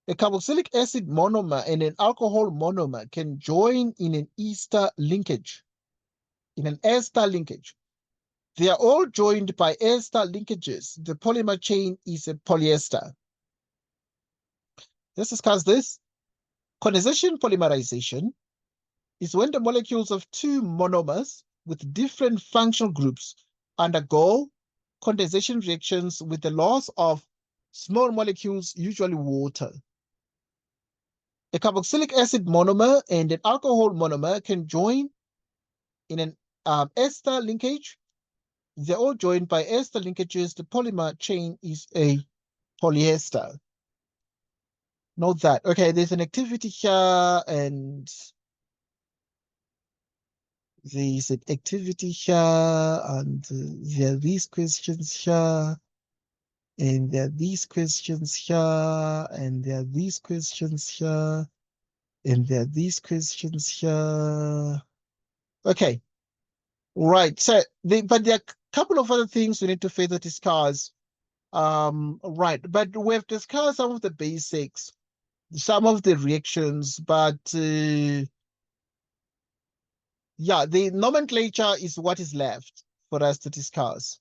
A carboxylic acid monomer and an alcohol monomer can join in an ester linkage. In an ester linkage, they are all joined by ester linkages. The polymer chain is a polyester. Let's discuss this. Condensation polymerization is when the molecules of two monomers with different functional groups undergo condensation reactions with the loss of small molecules, usually water. A carboxylic acid monomer and an alcohol monomer can join in an ester linkage. They're all joined by ester linkages. The polymer chain is a polyester. Note that. Okay, there's an activity here and there's an activity here and there are these questions here and there are these questions here and there are these questions here and there are these questions here. Okay, right. So, but there are a couple of other things we need to further discuss. Right, but we've discussed some of the basics, some of the reactions, but yeah, the nomenclature is what is left for us to discuss.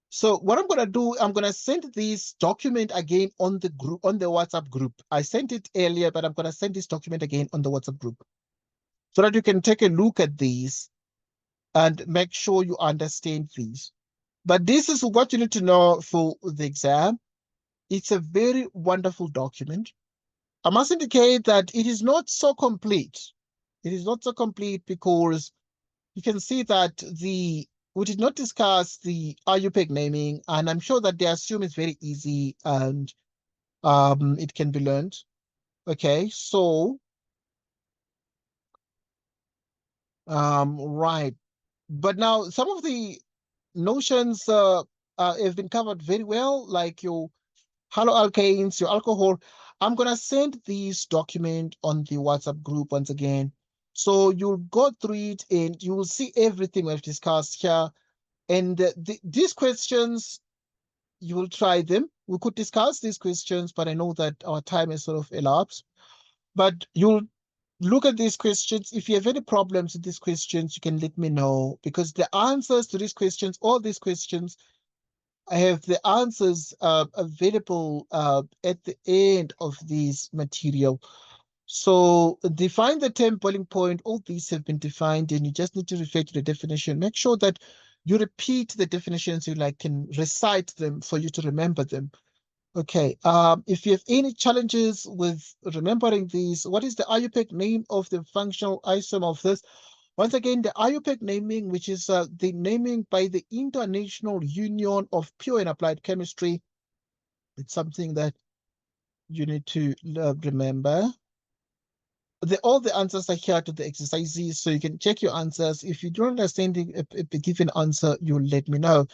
So what I'm gonna do, I'm gonna send this document again on the group, on the WhatsApp group. I sent it earlier, but I'm gonna send this document again on the WhatsApp group so that you can take a look at these and make sure you understand these. But this is what you need to know for the exam. It's a very wonderful document. I must indicate that it is not so complete. It is not so complete because you can see that we did not discuss the IUPAC naming, and I'm sure that they assume it's very easy and it can be learned. Okay, so right. But now some of the notions have been covered very well, like your haloalkanes, your alcohol. I'm gonna send this document on the WhatsApp group once again. So you'll go through it and you will see everything we've discussed here. And these questions, you will try them. We could discuss these questions, but I know that our time is sort of elapsed. But you'll look at these questions. If you have any problems with these questions, you can let me know, because the answers to these questions, all these questions, I have the answers available at the end of this material. So define the term boiling point. All these have been defined, and you just need to refer to the definition. Make sure that you repeat the definitions, you can recite them for you to remember them. Okay, if you have any challenges with remembering these, what is the IUPAC name of the functional isomer of this? Once again, the IUPAC naming, which is the naming by the International Union of Pure and Applied Chemistry. It's something that you need to remember. All the answers are here to the exercises, so you can check your answers. If you don't understand a given answer, you'll let me know.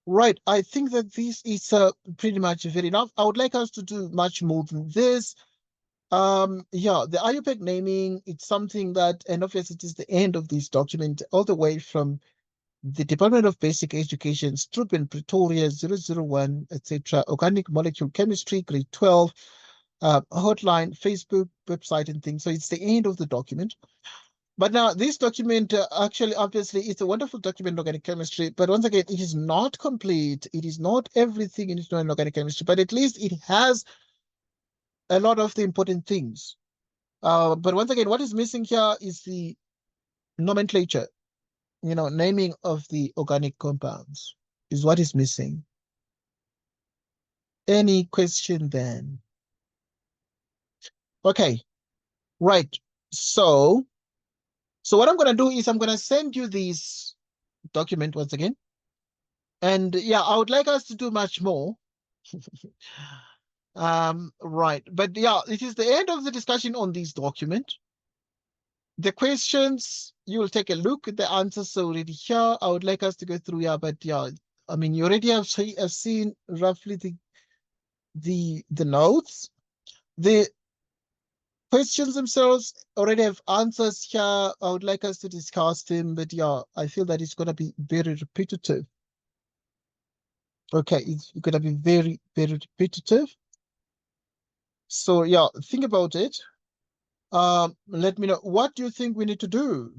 Right, I think that this is pretty much very enough. I would like us to do much more than this. Yeah, the IUPAC naming, it's something that, and obviously it is the end of this document, all the way from the Department of Basic Education, Stroop, Pretoria 001, etc., Organic Molecule Chemistry, grade 12, hotline, Facebook, website, and things. So it's the end of the document. But now this document, actually, obviously, it's a wonderful document in organic chemistry, but once again, it is not complete. It is not everything you need to know in organic chemistry, but at least it has a lot of the important things. But once again, what is missing here is the nomenclature, naming of the organic compounds is what is missing. Any question then? Okay, right. So what I'm going to do is I'm going to send you this document once again. And yeah, I would like us to do much more. Right. But yeah, it is the end of the discussion on this document. The questions, you will take a look at the answers already here. I would like us to go through here, but yeah, I mean, you already have seen roughly the notes. The questions themselves already have answers here. I would like us to discuss them, but yeah, I feel that it's going to be very repetitive. Okay, it's going to be very, very repetitive. So yeah, think about it. Let me know, what do you think we need to do?